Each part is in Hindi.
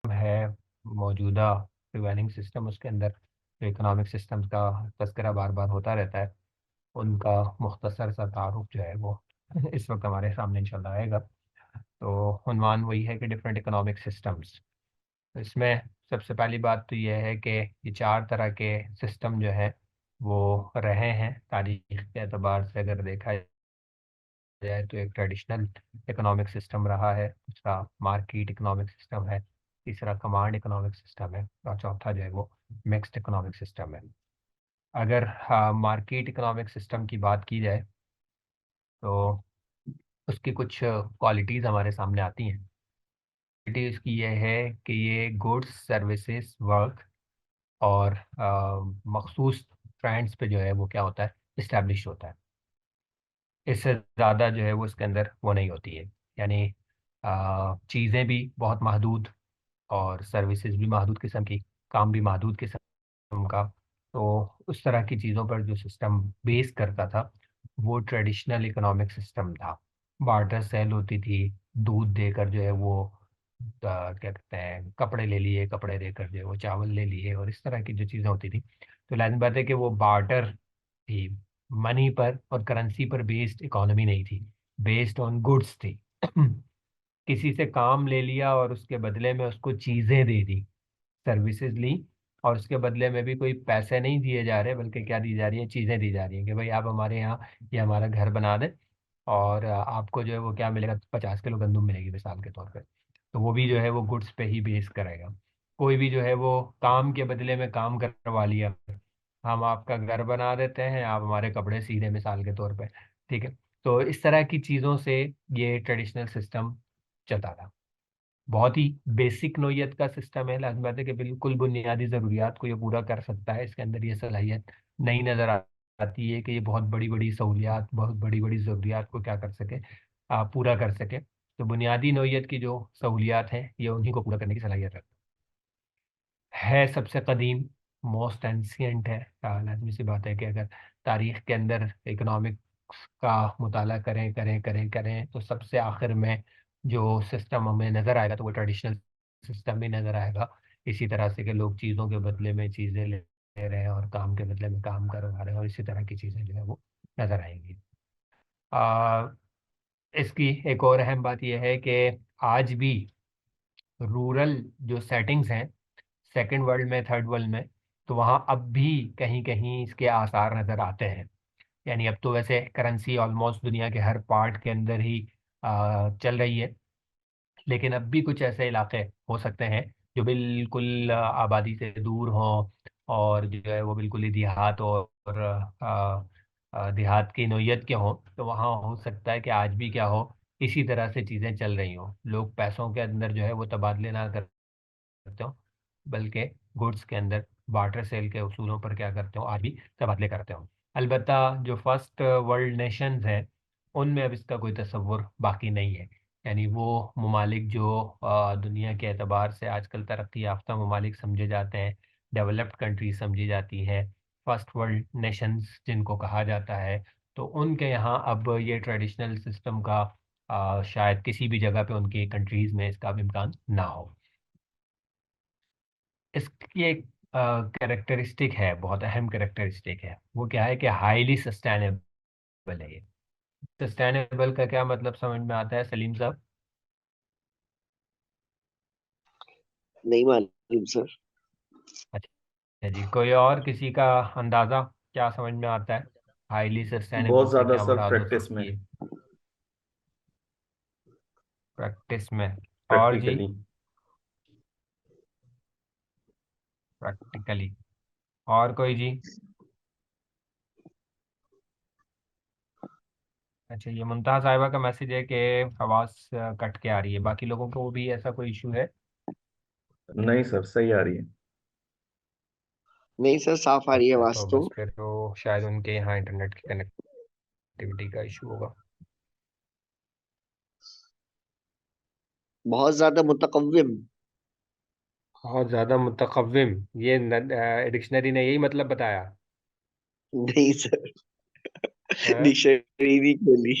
है मौजूदा प्रिवेलिंग सिस्टम, उसके अंदर जो इकोनॉमिक सिस्टम का तस्करा बार बार होता रहता है, उनका मुख्तसर सा तारुफ जो है वो इस वक्त हमारे सामने इंशाल्लाह आएगा। तो उन्वान वही है कि डिफरेंट इकोनॉमिक सिस्टम्स। इसमें सबसे पहली बात तो ये है कि ये चार तरह के सिस्टम जो है वो रहे हैं तारीख के एतबार से। अगर देखा जाए तो एक ट्रेडिशनल इकोनॉमिक सिस्टम रहा है, दूसरा मार्केट इकोनॉमिक सिस्टम है, तीसरा कमांड इकोनॉमिक सिस्टम है, और चौथा जो है वो मिक्स्ड इकोनॉमिक सिस्टम है। अगर मार्केट इकोनॉमिक सिस्टम की बात की जाए तो उसकी कुछ क्वालिटीज़ हमारे सामने आती हैं। क्वालिटी इसकी ये है कि ये गुड्स सर्विसेज वर्क और मखसूस ट्रेंड्स पे जो है वो क्या होता है, इस्टेब्लिश होता है। इससे ज़्यादा जो है वो इसके अंदर वो नहीं होती है। यानी चीज़ें भी बहुत महदूद और सर्विसेज भी महदूद किस्म की, काम भी महदूद किस्म का। तो उस तरह की चीज़ों पर जो सिस्टम बेस करता था वो ट्रेडिशनल इकोनॉमिक सिस्टम था। बार्टर सेल होती थी, दूध देकर जो है वो क्या कहते हैं, कपड़े ले लिए, कपड़े देकर जो है वो चावल ले लिए, और इस तरह की जो चीज़ें होती थी। तो लाजिम बात है कि वो बार्टर थी, मनी पर और करेंसी पर बेस्ड इकोनॉमी नहीं थी, बेस्ड ऑन गुड्स थी। किसी से काम ले लिया और उसके बदले में उसको चीज़ें दे दी, सर्विसेज ली, और उसके बदले में भी कोई पैसे नहीं दिए जा रहे, बल्कि क्या दी जा रही है, चीज़ें दी जा रही हैं कि भाई आप हमारे यहाँ ये हमारा घर बना दें, और आपको जो है वो क्या मिलेगा, 50 किलो गंदम मिलेगी मिसाल के तौर पे। तो वो भी जो है वो गुड्स पे ही बेस करेगा। कोई भी जो है वो काम के बदले में काम करवा लिया, हम आपका घर बना देते हैं, आप हमारे कपड़े सी दें मिसाल के तौर पे। ठीक है। तो इस तरह की चीज़ों से ये ट्रेडिशनल सिस्टम चलता था। बहुत ही बेसिक नोयत का सिस्टम है, लाजमी बात है कि बिल्कुल बुनियादी ज़रूरियात को ये पूरा कर सकता है। इसके अंदर ये सलाहियत नहीं नज़र आती है कि ये बहुत बड़ी बड़ी सहूलियात, बहुत बड़ी बड़ी ज़रूरियात को क्या कर सके, पूरा कर सके। तो बुनियादी नोयत की जो सहूलियात हैं ये उन्हीं को पूरा करने की सलाहियत रखता है। सबसे कदीम, मोस्ट एंशियंट है। लाजमी सी बात है कि अगर तारीख के अंदर इकोनॉमिक्स का मुताला करें करें करें करें तो सबसे आखिर में जो सिस्टम हमें नज़र आएगा तो वो ट्रेडिशनल सिस्टम ही नज़र आएगा। इसी तरह से कि लोग चीज़ों के बदले में चीज़ें ले रहे हैं और काम के बदले में काम करवा रहे हैं, और इसी तरह की चीज़ें जो है वो नज़र आएंगी। आ, इसकी एक और अहम बात यह है कि आज भी रूरल जो सेटिंग्स हैं, सेकंड वर्ल्ड में, थर्ड वर्ल्ड में, तो वहाँ अब भी कहीं कहीं इसके आसार नज़र आते हैं। यानी अब तो वैसे करेंसी ऑलमोस्ट दुनिया के हर पार्ट के अंदर ही चल रही है, लेकिन अब भी कुछ ऐसे इलाके हो सकते हैं जो बिल्कुल आबादी से दूर हों, और जो है वो बिल्कुल ही देहात और देहात की नौयत के हों। तो वहाँ हो सकता है कि आज भी क्या हो, इसी तरह से चीज़ें चल रही हों, लोग पैसों के अंदर जो है वो तबादले ना करते हो, बल्कि गुड्स के अंदर बार्टर सेल के उसूलों पर क्या करते हो, आज भी तबादले करते हो। अलबत्ता जो फर्स्ट वर्ल्ड नेशंस हैं उनमें अब इसका कोई तस्वुर बाकी नहीं है। यानी वो ममालिक जो दुनिया के एतबार से आजकल तरक्की याफ्ता ममालिक समझे जाते हैं, डेवलप्ड कंट्रीज समझी जाती हैं, फर्स्ट वर्ल्ड नेशंस जिनको कहा जाता है, तो उनके यहाँ अब ये ट्रेडिशनल सिस्टम का शायद किसी भी जगह पे उनकी कंट्रीज़ में इसका भी इम्कान ना हो। इसकी एक कैरेक्टरिस्टिक है, बहुत अहम कैरेक्टरिस्टिक है। वो क्या है कि हाईली सस्टेनेबल है ये। सस्टेनेबल का क्या मतलब समझ में आता है सलीम साहब? नहीं मालूम सर। अच्छा जी, कोई और किसी का अंदाजा क्या समझ में आता है? हाईली सस्टेनेबल बहुत से ज्यादा क्या सर, मुराद हो प्रैक्टिस सकती में, है? प्रैक्टिस में। और जी? प्रैक्टिकली। प्रैक्टिकली। और कोई जी? अच्छा, ये मुमताज साहिबा का मैसेज है कि आवाज़ कट के आ रही है, बाकी लोगों को भी ऐसा कोई इशू है? नहीं सर, सही आ रही है। नहीं सर, साफ आ रही है अच्छा, आवाज तो तो। बस फिर तो शायद उनके यहाँ इंटरनेट की कनेक्टिविटी का इशू होगा। बहुत ज्यादा मुतकव्विम। बहुत ज़्यादा मुतकव्विम, ये डिक्शनरी ने यही मतलब बताया नहीं सर, है? डिक्शनरी नहीं खोली।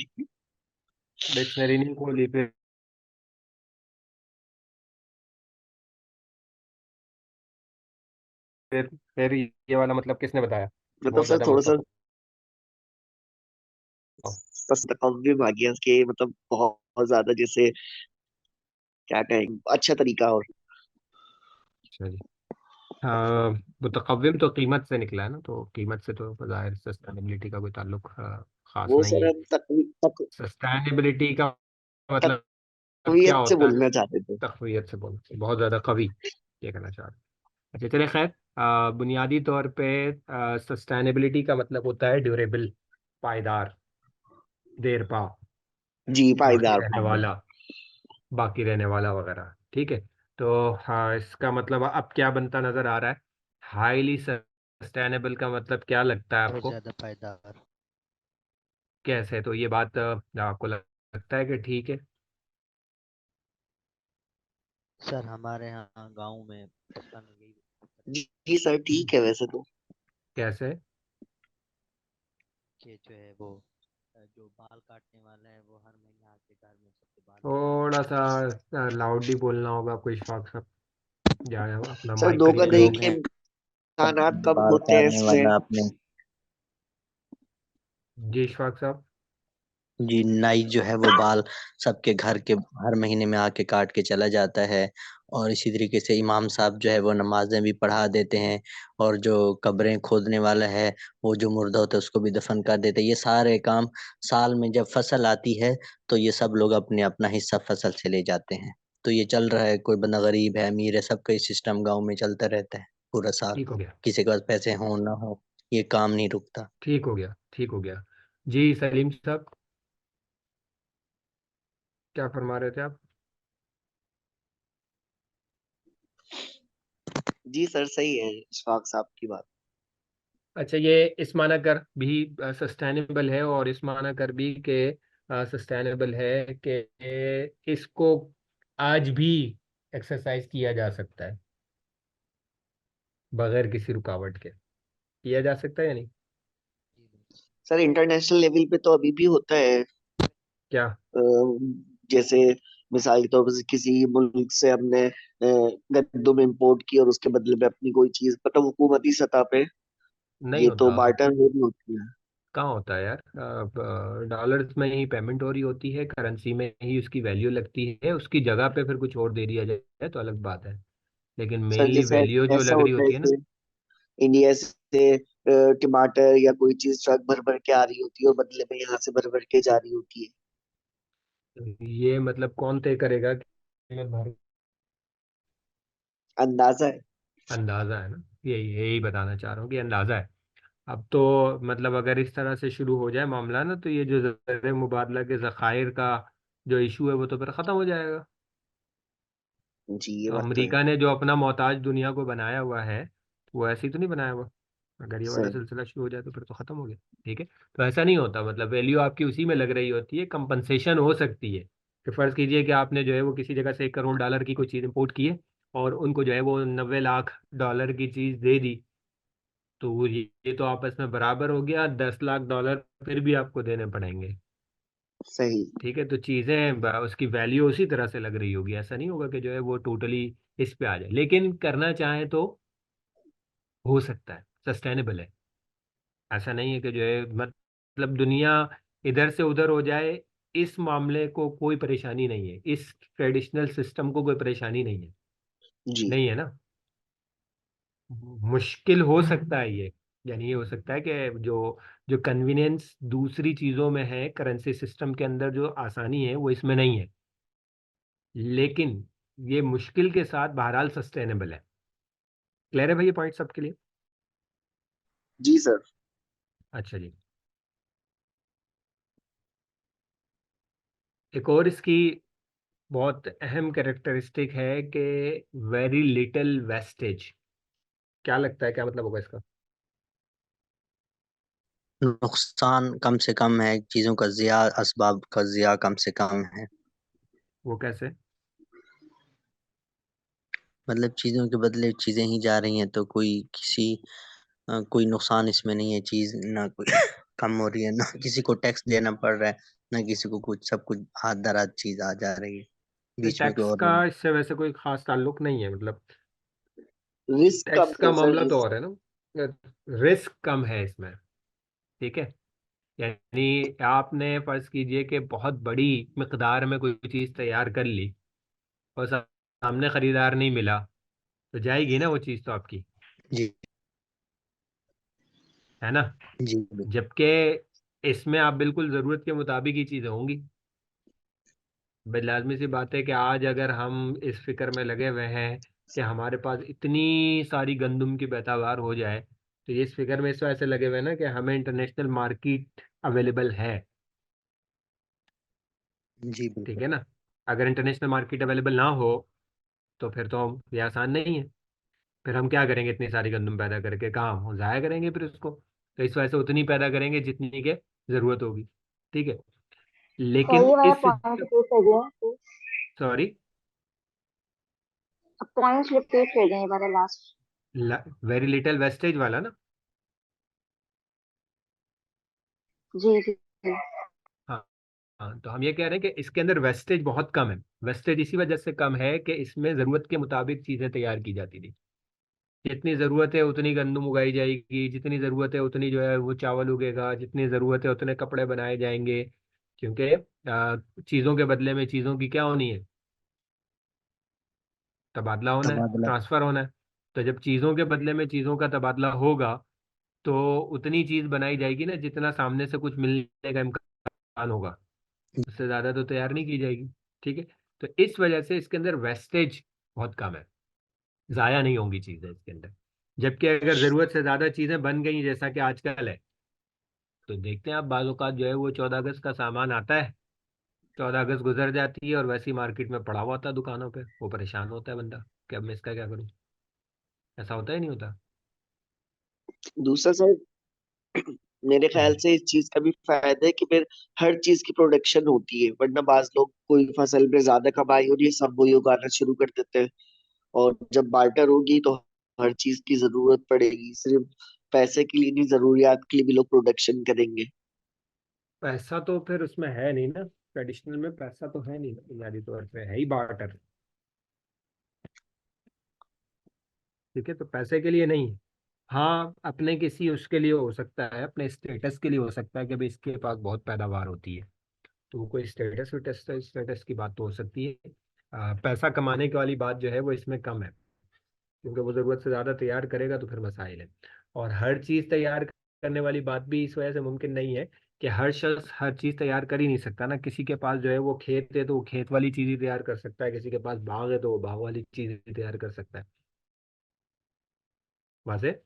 डिक्शनरी नहीं खोली फिर? फिर ये वाला मतलब किसने बताया? मतलब बहुत सर ज्यादा थोड़ा सा तकव्वुम आ गया कि मतलब बहुत बहुत ज्यादा, जैसे क्या कहेंगे, अच्छा तरीका। और अच्छा जी। हाँ, मुतकव्विम तो कीमत से निकला है ना, तो कीमत से तो ज़ाहिर सस्टेनेबिलिटी का कोई ताल्लुक खास वो नहीं सर है। हम सस्टेनेबिलिटी का मतलब क्या तकवीत से होता है? बोलना चाहते थे। तकवीत से बोलते बहुत ज़्यादा कवि ये कहना चाह रहे हैं। अच्छा चलिए खैर, बुनियादी तौर पे सस्टेनेबिलिटी का मतलब होता है ड्यूरेबल, पायदार, देर पा, जी, बाकी पायदार रहने पायदार। वाला, बाकी रहने वाला वगैरह। ठीक है। तो हाँ, इसका मतलब अब क्या बनता नजर आ रहा है? हाईली सस्टेनेबल का मतलब क्या लगता है बहुत आपको? ज्यादा पायदार। कैसे? तो ये बात आपको लगता है कि ठीक है? सर हमारे यहाँ गांव में फसलों में यही दिक्कत है जी सर, ठीक है वैसे तो। कैसे? कि जो है वो जो बाल काटने वाला है वो हर महीने आके घर में सबके बाल थोड़ा कटवाता सा लाउडली बोलना होगा कोई इशफाक साहब, या अपना सर माइक करीब धोखा ले दही गाँव लीजिए। के में इम्कानात कम बाल होते हैं काटने इसमें। वाला आपने। जी इशफाक साहब। जी, नाई जो है वो बाल सबके घर के हर महीने में आके काट के चला जाता है। और इसी तरीके से इमाम साहब जो है वो नमाजें भी पढ़ा देते हैं। और जो कब्रें खोदने वाला है वो जो मुर्दा होता है उसको भी दफन कर देते हैं। ये सारे काम साल में जब फसल आती है तो ये सब लोग अपने अपना हिस्सा फसल से ले जाते हैं। तो ये चल रहा है, कोई बंदा गरीब है अमीर है सबका ये सिस्टम गाँव में चलता रहता है पूरा साल। ठीक हो गया, किसी के पास पैसे हों ना हो, ये काम नहीं रुकता। ठीक हो गया, ठीक हो गया। जी सलीम साहब, क्या फरमा रहे थे आप? जी सर, सही है इशफाक साहब की बात। अच्छा, ये इस्माना कर भी सस्टेनेबल है, और इस्माना कर भी के सस्टेनेबल है कि इसको आज भी एक्सरसाइज किया जा सकता है बगैर किसी रुकावट के। किया जा सकता है या नहीं? सर इंटरनेशनल लेवल पे तो अभी भी होता है। क्या? जैसे मिसाल के तौर पर किसी मुल्क से हमने गंदम इंपोर्ट की और उसके बदले में अपनी कोई चीज, मतलब हुकूमती सतह पे नहीं ये तो होता। बार्टर हो भी होती है। कहाँ होता है यार? डॉलर्स में ही पेमेंट हो रही होती है, करेंसी में ही उसकी वैल्यू लगती है, उसकी जगह पे फिर कुछ और दे दिया जाए तो अलग बात है, लेकिन सर मेनली जैसे वैल्यू जो ऐसा लग रही होता है होती है ना। कि इंडिया से टमाटर या कोई चीज ट्रक भर भर के आ रही होती है और बदले में यहाँ से भर भर के जा रही होती है। ये मतलब कौन तय करेगा कि कीमत भर? अंदाजा है। अंदाजा है ना, यही यही बताना चाह रहा हूँ कि अंदाजा है। अब तो मतलब अगर इस तरह से शुरू हो जाए मामला ना, तो ये जो ज़र मुबादला के ज़खायर का जो इशू है वो तो फिर ख़त्म हो जाएगा। जी, ये तो बात तो है। अमेरिका ने जो अपना मोहताज दुनिया को बनाया हुआ है, वो ऐसे ही तो नहीं बनाया हुआ। अगर ये वाला सही। सिलसिला शुरू हो जाए तो फिर तो खत्म हो गया। ठीक है। तो ऐसा नहीं होता, मतलब वैल्यू आपकी उसी में लग रही होती है, कंपनसेशन हो सकती है। कि फर्ज कीजिए कि आपने जो है वो किसी जगह से 1 करोड़ डॉलर की कोई चीज़ इंपोर्ट की है, और उनको जो है वो 90 लाख डॉलर की चीज़ दे दी। तो ये तो आपस में बराबर हो गया, 10 लाख डॉलर फिर भी आपको देने पड़ेंगे। सही। ठीक है। तो चीज़ें उसकी वैल्यू उसी तरह से लग रही होगी, ऐसा नहीं होगा कि जो है वो टोटली इस पे आ जाए, लेकिन करना चाहे तो हो सकता है, सस्टेनेबल है। ऐसा नहीं है कि जो है मतलब दुनिया इधर से उधर हो जाए, इस मामले को कोई परेशानी नहीं है, इस ट्रेडिशनल सिस्टम को कोई परेशानी नहीं है। जी। नहीं है ना? मुश्किल हो सकता है ये, यानी ये हो सकता है कि जो जो कन्वीनियंस दूसरी चीज़ों में है, करेंसी सिस्टम के अंदर जो आसानी है वो इसमें नहीं है, लेकिन ये मुश्किल के साथ बहरहाल सस्टेनेबल है। क्लियर है भाई ये पॉइंट सबके लिए? जी सर। अच्छा जी। एक और इसकी बहुत अहम कैरेक्टरिस्टिक है कि वेरी लिटिल वेस्टेज। क्या लगता है, क्या मतलब होगा इसका? नुकसान कम से कम है, चीजों का जिया, असबाब का जिया कम से कम है। वो कैसे? मतलब चीजों के बदले चीजें ही जा रही हैं तो कोई नुकसान इसमें नहीं है। चीज ना कोई कम हो रही है, ना किसी को टैक्स देना पड़ रहा है, ना किसी को कुछ, सब कुछ हाथ दराज चीज आ जा रही है, बीच में कोई टैक्स और का नहीं। इससे वैसे कोई खास ताल्लुक नहीं है, मतलब रिस्क कम टैक्स का है सर, मामला तो रिस्क। और है ना, रिस्क कम है इसमें। ठीक है, यानी आपने फर्ज कीजिए कि बहुत बड़ी मिकदार में कोई चीज़ तैयार कर ली और सामने खरीदार नहीं मिला, तो जाएगी ना वो चीज़ तो आपकी, जी है ना। जी बिल्कुल। जबकि इसमें आप बिल्कुल ज़रूरत के मुताबिक ही चीज़ें होंगी। भाई लाजमी सी बात है कि आज अगर हम इस फिक्र में लगे हुए हैं कि हमारे पास इतनी सारी गंदम की पैदावार हो जाए, तो ये इस फिक्र में इस वजह से लगे हुए हैं ना कि हमें इंटरनेशनल मार्केट अवेलेबल है। जी ठीक बिल्कुल। है ना। अगर इंटरनेशनल मार्केट अवेलेबल ना हो तो फिर तो ये आसान नहीं है। फिर हम क्या करेंगे इतनी सारी गंदम पैदा करके, कहाँ हम ज़ाया करेंगे फिर उसको। तो इस वजह से उतनी पैदा करेंगे जितनी के ज़रूरत होगी। ठीक है, सर लेकिन ये वाला इस, पॉइंट रिपीट कर दें, सॉरी, पॉइंट रिपीट कर दें ये वाला लास्ट। वेरी लिटिल वेस्टेज वाला ना। जी जी जी। हाँ, हाँ, तो हम ये कह रहे हैं कि इसके अंदर वेस्टेज बहुत कम है। वेस्टेज इसी वजह से कम है कि इसमें ज़रूरत के मुताबिक चीज़ें तैयार की जाती थी। जितनी ज़रूरत है उतनी गंदम उगाई जाएगी, जितनी ज़रूरत है उतनी जो है वो चावल उगेगा, जितनी ज़रूरत है उतने कपड़े बनाए जाएंगे। क्योंकि चीज़ों के बदले में चीज़ों की क्या होनी है, तबादला होना है, तबादला। ट्रांसफ़र होना है। तो जब चीज़ों के बदले में चीज़ों का तबादला होगा तो उतनी चीज़ बनाई जाएगी ना जितना सामने से कुछ मिलने का इम्कान होगा। उससे ज़्यादा तो तैयार नहीं की जाएगी। ठीक है, तो इस वजह से इसके अंदर वेस्टेज बहुत कम है, ज़ाया नहीं होंगी चीज़ें इसके अंदर। जबकि अगर ज़रूरत से ज़्यादा चीज़ें बन गई जैसा कि आजकल है, तो देखते हैं आप बाज़ औक़ात जो है वो 14 अगस्त का सामान आता है, 14 अगस्त गुजर जाती है और वैसी मार्केट में पड़ा हुआ होता है दुकानों पे, वो परेशान होता है बंदा कि अब मैं इसका क्या करूँ। ऐसा होता ही नहीं होता। दूसरा सर, मेरे ख्याल हम्म। से इस चीज का भी फायदा है कि फिर हर चीज की प्रोडक्शन होती है, वरना बाज लोग कोई फसल में ज्यादा कमाई हो रही है सब वही उगाना शुरू कर देते हैं। और जब बार्टर होगी तो हर चीज की जरूरत पड़ेगी, सिर्फ पैसे के लिए नहीं, जरूरियात के लिए भी लोग प्रोडक्शन करेंगे। पैसा तो फिर उसमें है नहीं ना, ट्रेडिशनल में पैसा तो है नहीं, बुनियादी तौर पे है ही बार्टर। ठीक है, तो पैसे के लिए नहीं है। हाँ, अपने किसी उसके लिए हो सकता है, अपने स्टेटस के लिए हो सकता है कि भाई इसके पास बहुत पैदावार होती है, तो वो कोई स्टेटस वेटस स्टेटस की बात तो हो सकती है। पैसा कमाने की वाली बात जो है वो इसमें कम है, क्योंकि वो ज़रूरत से ज़्यादा तैयार करेगा तो फिर मसाइल है। और हर चीज़ तैयार करने वाली बात भी इस वजह से मुमकिन नहीं है कि हर शख्स हर चीज़ तैयार कर ही नहीं सकता ना। किसी के पास जो है वो खेत है तो वो खेत वाली चीज़ ही तैयार कर सकता है, किसी के पास बाग है तो वो बाग वाली चीज़ ही तैयार कर सकता है। वाज़े।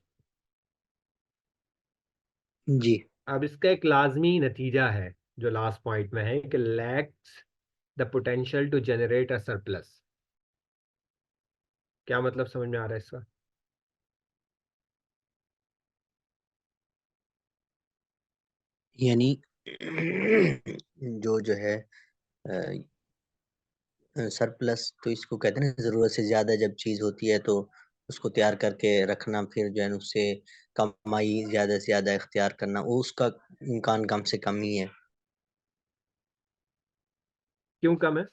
जी। अब इसका एक लाजमी नतीजा है जो लास्ट पॉइंट में है कि lacks the potential to generate a surplus. क्या मतलब समझ में आ रहा है इसका? यानी जो है सरप्लस तो इसको कहते हैं ना, जरूरत से ज्यादा जब चीज होती है तो उसको तैयार करके रखना, फिर जो है उससे कमाई ज्यादा से ज्यादा इख्तियार करना, वो उसका इम्कान कम से कम ही है। क्यों कम है?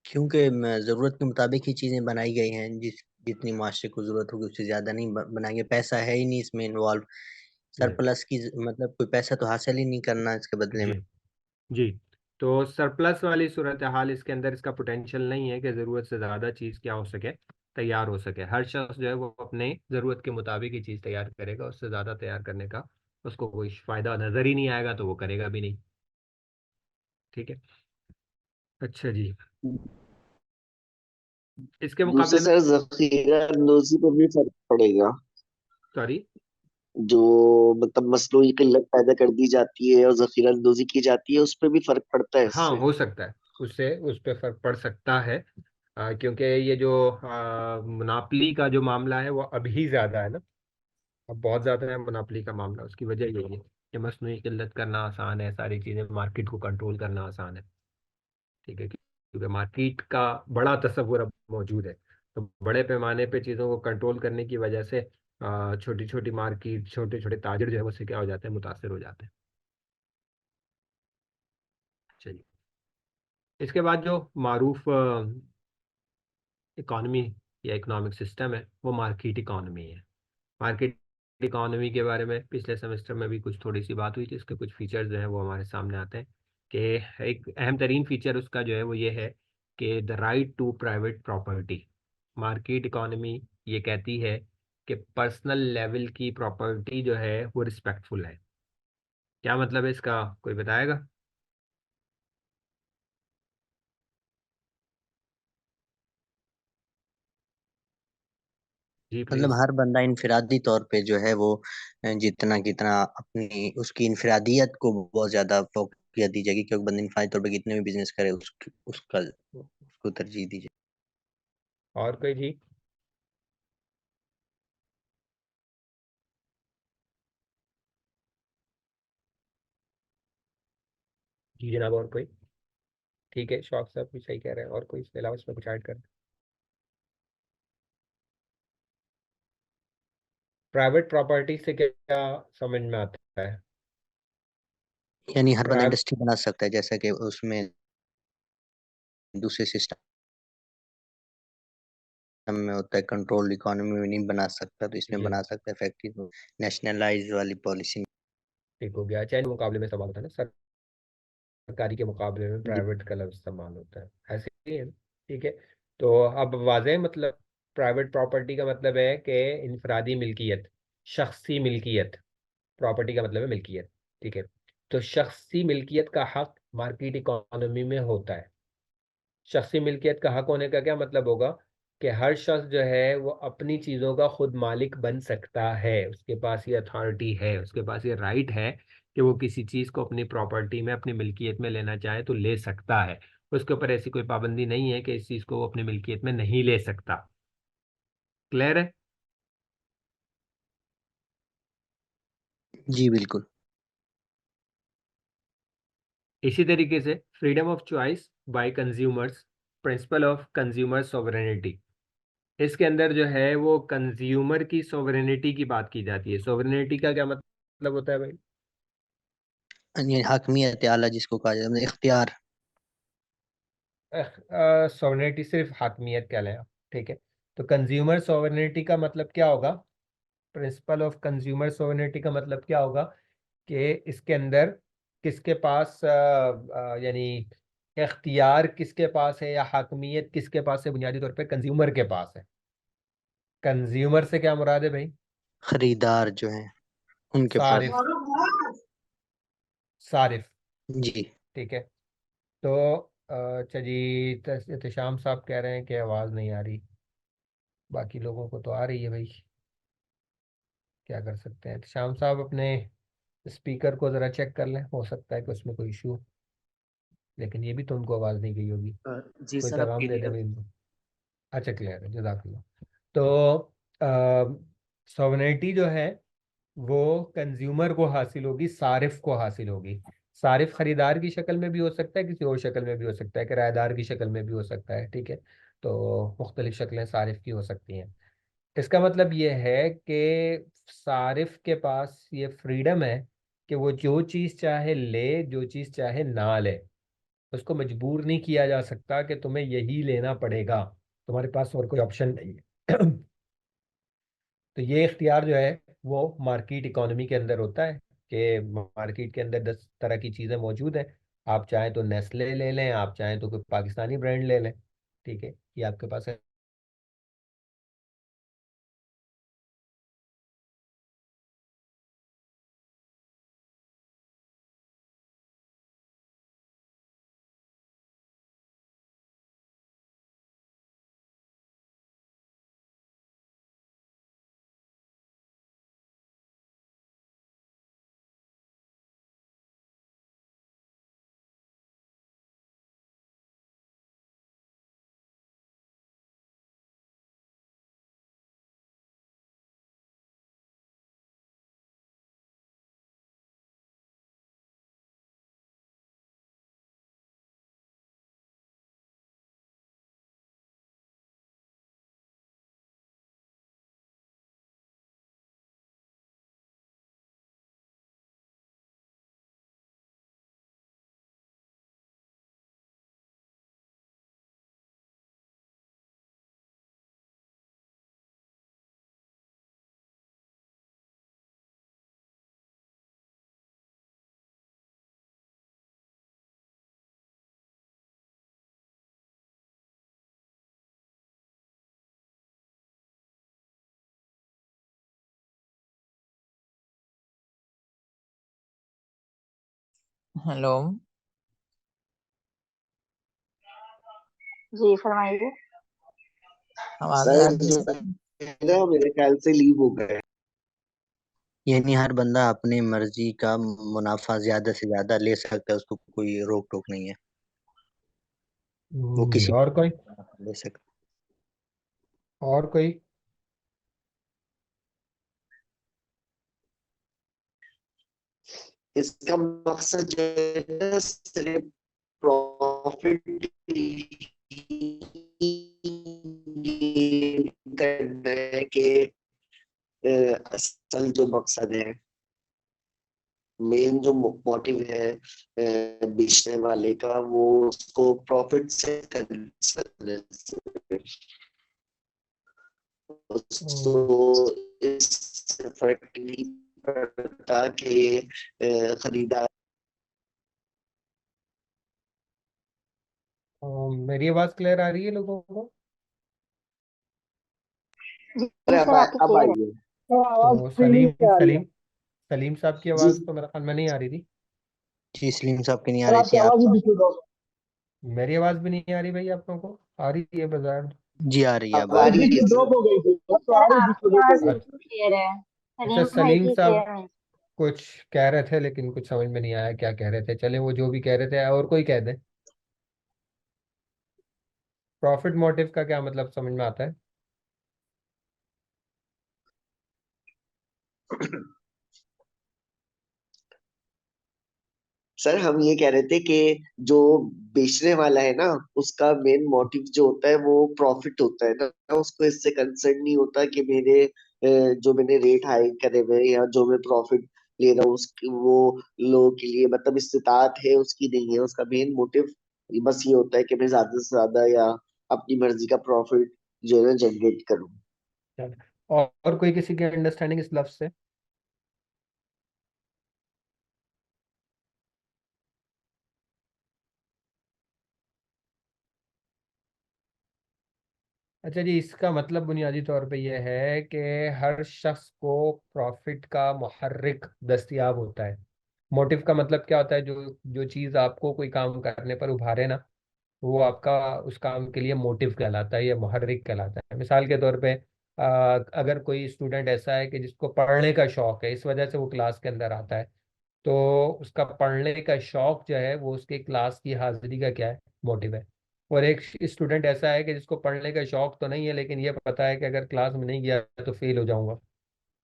क्योंकि जरूरत के मुताबिक ही चीजें बनाई गई हैं, जितनी माशरे को जरूरत होगी उससे ज्यादा नहीं बनाएंगे, पैसा है ही नहीं इसमें इन्वॉल्व। जी सरप्लस की मतलब कोई पैसा तो हासिल ही नहीं करना इसके बदले में। जी जी। तो सरप्लस वाली सूरत हाल इसके अंदर इसका पोटेंशियल नहीं है कि ज़रूरत से ज़्यादा चीज़ क्या हो सके, तैयार हो सके। हर शख्स जो है वो अपने ज़रूरत के मुताबिक ही चीज़ तैयार करेगा, उससे ज़्यादा तैयार करने का उसको कोई फ़ायदा नज़र ही नहीं आएगा तो वो करेगा भी नहीं। ठीक है, अच्छा जी। इसके दूसरे मुकाबले में, सर, जखीरा अंदोजी पर भी फर्क पड़ेगा। सॉरी, जो मतलब मसनूई किल्लत पैदा कर दी जाती है और जखीरा अंदोजी की जाती है, उस पर भी फर्क पड़ता है हाँ इससे। हो सकता है, उससे उस पर फर्क पड़ सकता है। क्योंकि ये जो मुनापली का जो मामला है वो अभी ज़्यादा है ना, अब बहुत ज़्यादा है मुनापली का मामला। उसकी वजह यही है कि मसनूई किल्लत करना आसान है, सारी चीज़ें मार्केट को कंट्रोल करना आसान है। ठीक है, क्योंकि मार्केट का बड़ा तस्वुर अब मौजूद है, तो बड़े पैमाने पे चीज़ों को कंट्रोल करने की वजह से छोटी छोटी मार्केट, छोटे छोटे ताजिर जो है उससे क्या हो जाते हैं, मुतासर हो जाते हैं। चलिए, इसके बाद जो मारूफ इकॉनमी या इकोनॉमिक सिस्टम है वो मार्केट इकॉनमी है। मार्केट इकॉनमी के बारे में पिछले सेमेस्टर में भी कुछ थोड़ी सी बात हुई थी। इसके कुछ फीचर्स जो है वो हमारे सामने आते हैं कि एक अहम तरीन फीचर उसका जो है वो ये है कि the right to private property. Market economy ये कहती है कि पर्सनल लेवल की प्रॉपर्टी जो है वो रिस्पेक्टफुल है। क्या मतलब है इसका, कोई बताएगा? जी मतलब प्लीज। हर बंदा इनफरादी तौर पे जो है वो जितना कितना अपनी उसकी इनफरादियत को बहुत ज्यादा फोकस दी जाएगी, क्योंकि बंदा इनफरादी तौर पे कितने भी बिजनेस करे उसका उसको तरजीह दी जाएगी। और कोई जी? जी जनाब, और कोई? ठीक है, शौक साहब भी सही कह रहे हैं। और कोई इसके अलावा इसमें कुछ ऐड कर? प्राइवेट प्रॉपर्टी से क्या समझ में आता है? यानी हर बंदा प्राइवेट, इंडस्ट्री बना सकता है, जैसा कि उसमें दूसरे सिस्टम में होता है, कंट्रोल इकोनॉमी में नहीं बना सकता, तो इसमें जी बना सकता है फैक्ट्री। नेशनलाइज वाली पॉलिसी। ठीक हो गया। चाइना मुकाबले में सवाल होता है ना, सरकारी के मुकाबले में जी प्राइवेट का लफ्ज इस्तेमाल होता है, ऐसे ही है। ठीक है। तो अब वाज़ेह मतलब प्राइवेट प्रॉपर्टी का मतलब है कि इनफरादी मिल्कियत, शख्सी मिल्कियत। प्रॉपर्टी का मतलब है मिल्कियत। ठीक है। तो शख्सी मिल्कियत का हक मार्केट इकोनॉमी में होता है। शख्सी मिल्कियत का हक होने का क्या मतलब होगा कि हर शख्स जो है वो अपनी चीज़ों का खुद मालिक बन सकता है। उसके पास ये अथॉरिटी है, उसके पास ये राइट है कि वो किसी चीज़ को अपनी प्रॉपर्टी में, अपनी मिल्कियत में लेना चाहे तो ले सकता है। उसके ऊपर ऐसी कोई पाबंदी नहीं है कि इस चीज़ को वो अपनी मिल्कियत में नहीं ले सकता। क्लियर है? जी बिल्कुल। इसी तरीके से freedom of choice by consumers, principle of consumer sovereignty, इसके अंदर जो है वो कंज्यूमर की सोवरेनिटी की बात की जाती है। सोवरेनिटी का क्या मतलब होता है भाई? ये हकमियत आला जिसको कहा जाता है, मतलब इख्तियार। सोवरेनिटी सिर्फ हाकमियत कहलाए। ठीक है। तो कंज्यूमर सोवरेनिटी का मतलब क्या होगा? प्रिंसिपल ऑफ कंज्यूमर सोवरेनिटी का मतलब क्या होगा कि इसके अंदर किसके पास यानी इख्तियार किसके पास है या हाकमियत किसके पास है? बुनियादी तौर पे कंज्यूमर के पास है। कंज्यूमर से क्या मुराद है भाई? खरीदार जो है उनके पास। सारिफ। सारिफ। जी। ठीक है। तो अच्छा जी, एहतशाम साहब कह रहे हैं कि आवाज़ नहीं आ रही। बाकी लोगों को तो आ रही है भाई, क्या कर सकते हैं। एहतशाम साहब अपने स्पीकर को ज़रा चेक कर लें, हो सकता है कि उसमें कोई इशू। लेकिन ये भी तो उनको आवाज़ नहीं गई होगी। जी कोई सर, अब पैगाम दे दे क्लियर। भाई इनको। अच्छा क्लियर है, जज़ाकल्लाह। तो सॉवरेनिटी जो है वो कंज्यूमर को हासिल होगी, सारिफ को हासिल होगी। सारिफ खरीदार की शक्ल में भी हो सकता है, किसी और शक्ल में भी हो सकता है, किराएदार की शक्ल में भी हो सकता है। ठीक है। तो मुख्तलिफ शक्लें सारिफ की हो सकती हैं। इसका मतलब ये है कि सारिफ के पास ये फ्रीडम है कि वो जो चीज़ चाहे ले, जो चीज़ चाहे ना ले। उसको मजबूर नहीं किया जा सकता कि तुम्हें यही लेना पड़ेगा, तुम्हारे पास और कोई ऑप्शन नहीं है। तो ये इख्तियार जो है वो मार्केट इकोनॉमी के अंदर होता है कि मार्केट के अंदर 10 तरह की चीज़ें मौजूद हैं। आप चाहें तो नेस्ले ले लें, आप चाहें तो कोई पाकिस्तानी ब्रांड ले लें। ठीक है, ये आपके पास है। हेलो। जी फरमाइए। आवाज आ सर रही है जो सर? है ना मेरे ख्याल से लीव हो गए। यानी हर बंदा अपनी मर्जी का मुनाफा ज्यादा से ज्यादा ले सकता है, उसको कोई रोक टोक नहीं है, वो जी, किसी और कोई? ले सकता और कोई? इसका मकसद जो है ना सिर्फ प्रॉफिट करना है कि असल जो मकसद है, मेन जो मोटिव है बेचने वाले का, वो उसको प्रॉफिट से करना है। उसको हम्म, इससे फर्क नहीं पड़ता कि खरीदार। मेरी आवाज क्लियर आ रही है लोगों को? जी अब सर आपकी अब क्लियर है। आइए। तो सलीम सलीम सलीम साहब की जी आवाज तो मेरे ख्याल में नहीं आ रही थी। जी सलीम साहब की नहीं आ रही थी आप? मेरी आवाज भी नहीं आ रही भाई, आप लोगों को आ रही है बाजार? जी आ रही है, अब अब आ आ रही रही है सर। सर आपकी आवाज अच्छा बिल्कुल क्लियर है, अच्छा, सलीम भाई सलीम की साहब क्लियर नहीं। कुछ कह रहे थे लेकिन कुछ समझ में नहीं आया क्या कह रहे थे। चले, वो जो भी कह रहे थे और कोई कह दे। प्रॉफिट मोटिव का क्या मतलब समझ में आता है? सर हम ये कह रहे थे कि जो बेचने वाला है ना, उसका मेन मोटिव जो होता है वो प्रॉफिट होता है ना। उसको इससे कंसर्न नहीं होता कि मेरे जो मैंने रेट हाई करे हुए हैं या जो मैं प्रॉफिट ले रहा हूँ उसकी, वो लोगों के लिए मतलब इस्तेताअत है उसकी नहीं है। उसका मेन मोटिव बस ये होता है कि मैं ज्यादा से ज्यादा या अपनी मर्जी का प्रॉफिट जो है ना जनरेट करूँ। चल, और कोई किसी की अंडरस्टैंडिंग इस लफ्ज से? अच्छा जी, इसका मतलब बुनियादी तौर पे यह है कि हर शख्स को प्रॉफिट का मुहर्रिक दस्तयाब होता है। मोटिव का मतलब क्या होता है? जो जो चीज़ आपको कोई काम करने पर उभारे ना, वो आपका उस काम के लिए मोटिव कहलाता है या मुहर्रिक कहलाता है। मिसाल के तौर पे अगर कोई स्टूडेंट ऐसा है कि जिसको पढ़ने का शौक है, इस वजह से वो क्लास के अंदर आता है, तो उसका पढ़ने का शौक जो है वो उसके क्लास की हाजिरी का क्या है? मोटिव है। और एक स्टूडेंट ऐसा है कि जिसको पढ़ने का शौक तो नहीं है लेकिन ये पता है कि अगर क्लास में नहीं गया तो फेल हो जाऊंगा,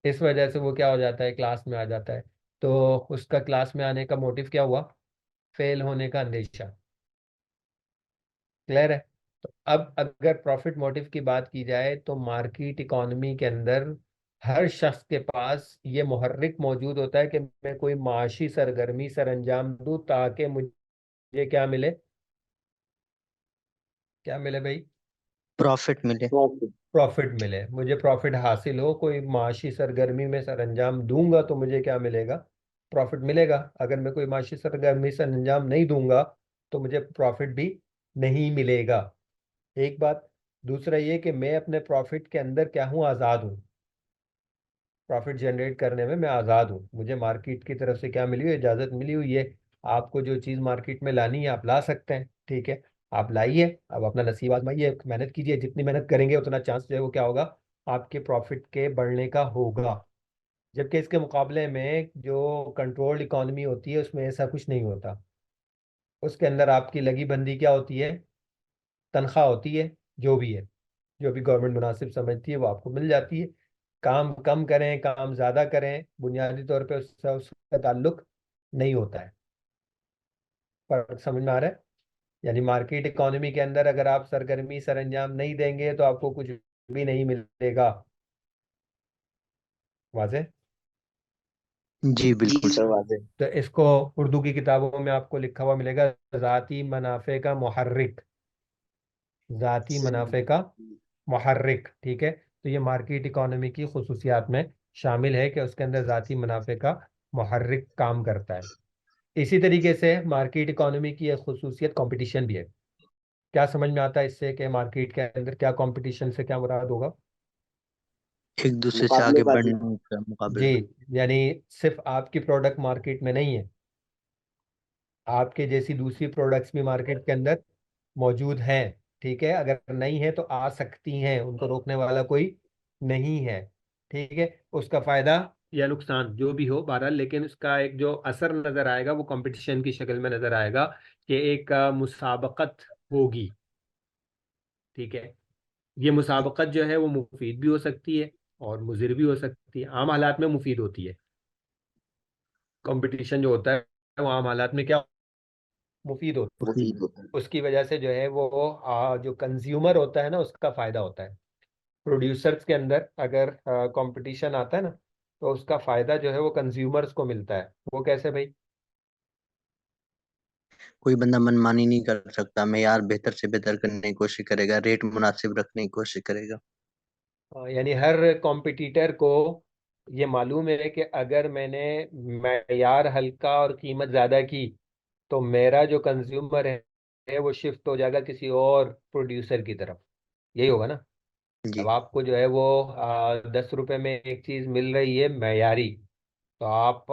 इस वजह से वो क्या हो जाता है? क्लास में आ जाता है। तो उसका क्लास में आने का मोटिव क्या हुआ? फेल होने का अंदेशा। क्लियर है? तो अब अगर प्रॉफिट मोटिव की बात की जाए तो मार्केट इकोनॉमी के अंदर हर शख्स के पास ये मुहर्रिक मौजूद होता है कि मैं कोई माशी सरगर्मी सर अंजाम दूं ताकि मुझे क्या मिले? क्या मिले भाई? प्रॉफिट मिले। प्रॉफिट। प्रॉफिट मिले, मुझे प्रॉफिट हासिल हो। कोई माशी सरगर्मी में सर अंजाम दूंगा तो मुझे क्या मिलेगा? प्रॉफिट मिलेगा। अगर मैं कोई माशी सरगर्मी सर अंजाम नहीं दूंगा तो मुझे प्रॉफिट भी नहीं मिलेगा। एक बात। दूसरा ये कि मैं अपने प्रॉफिट के अंदर क्या हूँ? आज़ाद हूँ। प्रॉफिट जनरेट करने में मैं आज़ाद हूँ। मुझे मार्केट की तरफ से क्या मिली हुई है? इजाज़त मिली हुई है। आपको जो चीज़ मार्केट में लानी है आप ला सकते हैं, ठीक है? आप लाइए, अब अपना नसीब आजमाइए, मेहनत कीजिए। जितनी मेहनत करेंगे उतना चांस जो है वो क्या होगा? आपके प्रॉफिट के बढ़ने का होगा। जबकि इसके मुकाबले में जो कंट्रोल्ड इकोनॉमी होती है उसमें ऐसा कुछ नहीं होता। उसके अंदर आपकी लगी बंदी क्या होती है? तनख्वाह होती है। जो भी है, जो भी गवर्नमेंट मुनासिब समझती है वो आपको मिल जाती है। काम कम करें काम ज़्यादा करें, बुनियादी तौर पे उससे उसका ताल्लुक नहीं होता है। पर समझ में आ रहा है? यानी मार्केट इकोनॉमी के अंदर अगर आप सरगर्मी सरंजाम नहीं देंगे तो आपको कुछ भी नहीं मिलेगा। वाज़े? जी जी बिल्कुल सर सर। वाज़ेह। तो इसको उर्दू की किताबों में आपको लिखा हुआ मिलेगा, ज़ाती मुनाफे का मुहर्रिक। ज़ाती मुनाफे का मुहर्रिक, ठीक है? तो ये मार्केट इकोनॉमी की खुसूसियात में शामिल है कि उसके अंदर ज़ाती मुनाफे का मुहर्रिक काम करता है। इसी तरीके से मार्केट इकोनॉमी की एक खुसूसियत कंपटीशन भी है। क्या समझ में आता है इससे कि मार्केट के अंदर क्या कंपटीशन से क्या मुराद होगा? एक दूसरे से आगे मुकाबलेबाजी। बढ़ने का जी, मुकाबला। यानी सिर्फ आपकी प्रोडक्ट मार्केट में नहीं है, आपके जैसी दूसरी प्रोडक्ट्स भी मार्केट के अंदर मौजूद हैं। ठीक है, अगर नहीं है तो आ सकती हैं, उनको रोकने वाला कोई नहीं है। ठीक है, उसका फायदा या नुकसान जो भी हो बहरहाल, लेकिन उसका एक जो असर नजर आएगा वो कंपटीशन की शक्ल में नजर आएगा कि एक मुसाबकत होगी। ठीक है, ये मुसाबकत जो है वो मुफीद भी हो सकती है और मुजिर भी हो सकती है। आम हालात में मुफीद होती है। कंपटीशन जो होता है वो आम हालात में क्या मुफीद होता है। मुफीद होता है। उसकी वजह से जो है वो जो कंज्यूमर होता है ना उसका फायदा होता है। प्रोड्यूसर्स के अंदर अगर कंपटीशन आता है ना तो उसका फायदा जो है वो कंज्यूमर्स को मिलता है। वो कैसे भाई? कोई बंदा मनमानी नहीं कर सकता, मेयार बेहतर से बेहतर करने की कोशिश करेगा, रेट मुनासिब रखने की कोशिश करेगा। यानी हर कॉम्पिटिटर को ये मालूम है कि अगर मैंने मैयार हल्का और कीमत ज़्यादा की तो मेरा जो कंज्यूमर है वो शिफ्ट हो जाएगा किसी और प्रोड्यूसर की तरफ। यही होगा ना? जी अब आपको जो है वो 10 रुपए में एक चीज़ मिल रही है मैयारी, तो आप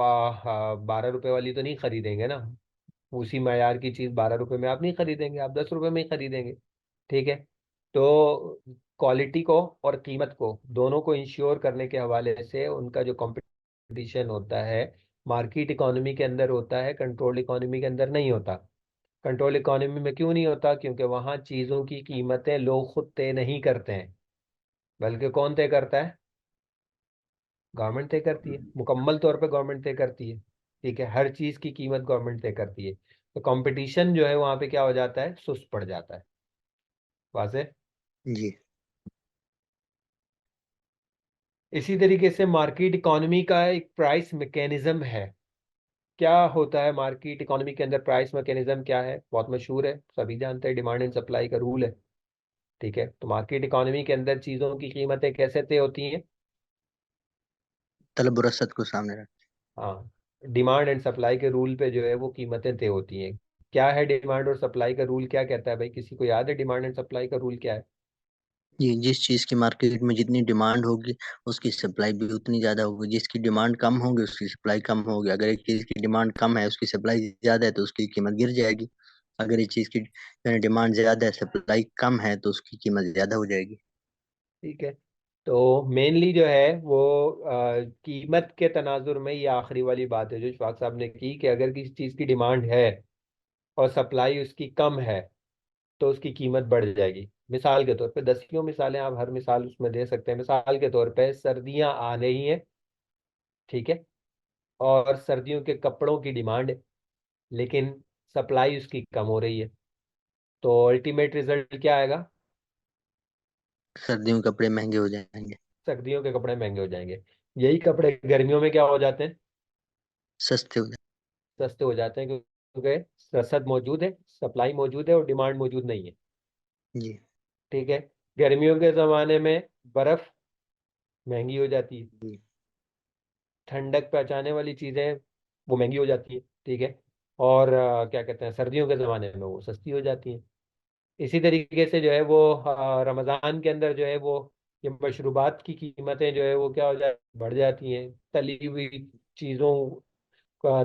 12 रुपए वाली तो नहीं खरीदेंगे ना। उसी मैयार की चीज़ 12 रुपए में आप नहीं खरीदेंगे, आप 10 रुपए में ही खरीदेंगे। ठीक है, तो क्वालिटी को और कीमत को दोनों को इंश्योर करने के हवाले से उनका जो कंपटीशन होता है मार्केट इकोनॉमी के अंदर होता है, कंट्रोल इकोनॉमी के अंदर नहीं होता। कंट्रोल इकोनॉमी में क्यों नहीं होता? क्योंकि वहाँ चीज़ों की कीमतें लोग खुद तय नहीं करते हैं, बल्कि कौन तय करता है? गवर्नमेंट तय करती है, मुकम्मल तौर पे गवर्नमेंट तय करती है। ठीक है, हर चीज़ की कीमत गवर्नमेंट तय करती है। तो कंपटीशन जो है वहाँ पे क्या हो जाता है? सुस्त पड़ जाता है। वाज़े? जी। इसी तरीके से मार्केट इकोनॉमी का एक प्राइस मैकेनिज्म है। क्या होता है मार्केट इकोनॉमी के अंदर? प्राइस मैकेनिज्म क्या है? बहुत मशहूर है, सभी जानते हैं, डिमांड एंड सप्लाई का रूल है। ठीक है, तो मार्केट इकोनॉमी के अंदर चीज़ों की कीमतें कैसे तय होती हैं? तलब और रसद को सामने रख। हाँ, डिमांड एंड सप्लाई के रूल पे जो है वो कीमतें तय होती हैं। क्या है डिमांड और सप्लाई का रूल? क्या कहता है भाई? किसी को याद है डिमांड एंड सप्लाई का रूल क्या है? जी, जिस चीज की मार्केट में जितनी डिमांड होगी उसकी सप्लाई भी उतनी ज्यादा होगी, जिसकी डिमांड कम होगी उसकी सप्लाई कम होगी। अगर एक चीज की डिमांड कम है उसकी सप्लाई ज्यादा है तो उसकी कीमत गिर जाएगी। अगर एक चीज की डिमांड ज्यादा है सप्लाई कम है तो उसकी कीमत ज्यादा हो जाएगी। ठीक है, तो मेनली जो है वो कीमत के तनाजुर में ये आखिरी वाली बात है जो इशफाक साहब ने की कि अगर किसी चीज़ की डिमांड है और सप्लाई उसकी कम है तो उसकी कीमत बढ़ जाएगी। मिसाल के तौर पे दसियों मिसालें आप हर मिसाल उसमें दे सकते हैं। मिसाल के तौर पे सर्दियां आ रही हैं, ठीक है, और सर्दियों के कपड़ों की डिमांड है लेकिन सप्लाई उसकी कम हो रही है, तो अल्टीमेट रिजल्ट क्या आएगा? सर्दियों के कपड़े महंगे हो जाएंगे। सर्दियों के कपड़े महंगे हो जाएंगे। यही कपड़े गर्मियों में क्या हो जाते हैं? सस्ते हो सस्ते हो जाते हैं, क्योंकि रसद मौजूद है, सप्लाई मौजूद है और डिमांड मौजूद नहीं है। जाएंगे। जी। ठीक है, गर्मियों के ज़माने में बर्फ़ महंगी हो जाती है, जी। ठंडक पहुंचाने वाली चीज़ें वो महंगी हो जाती है। ठीक है, और क्या कहते हैं, सर्दियों के ज़माने में वो सस्ती हो जाती हैं। इसी तरीके से जो है वो रमज़ान के अंदर जो है वो ये मशरूबात की कीमतें जो है वो क्या हो जा बढ़ जाती हैं। तली हुई चीज़ों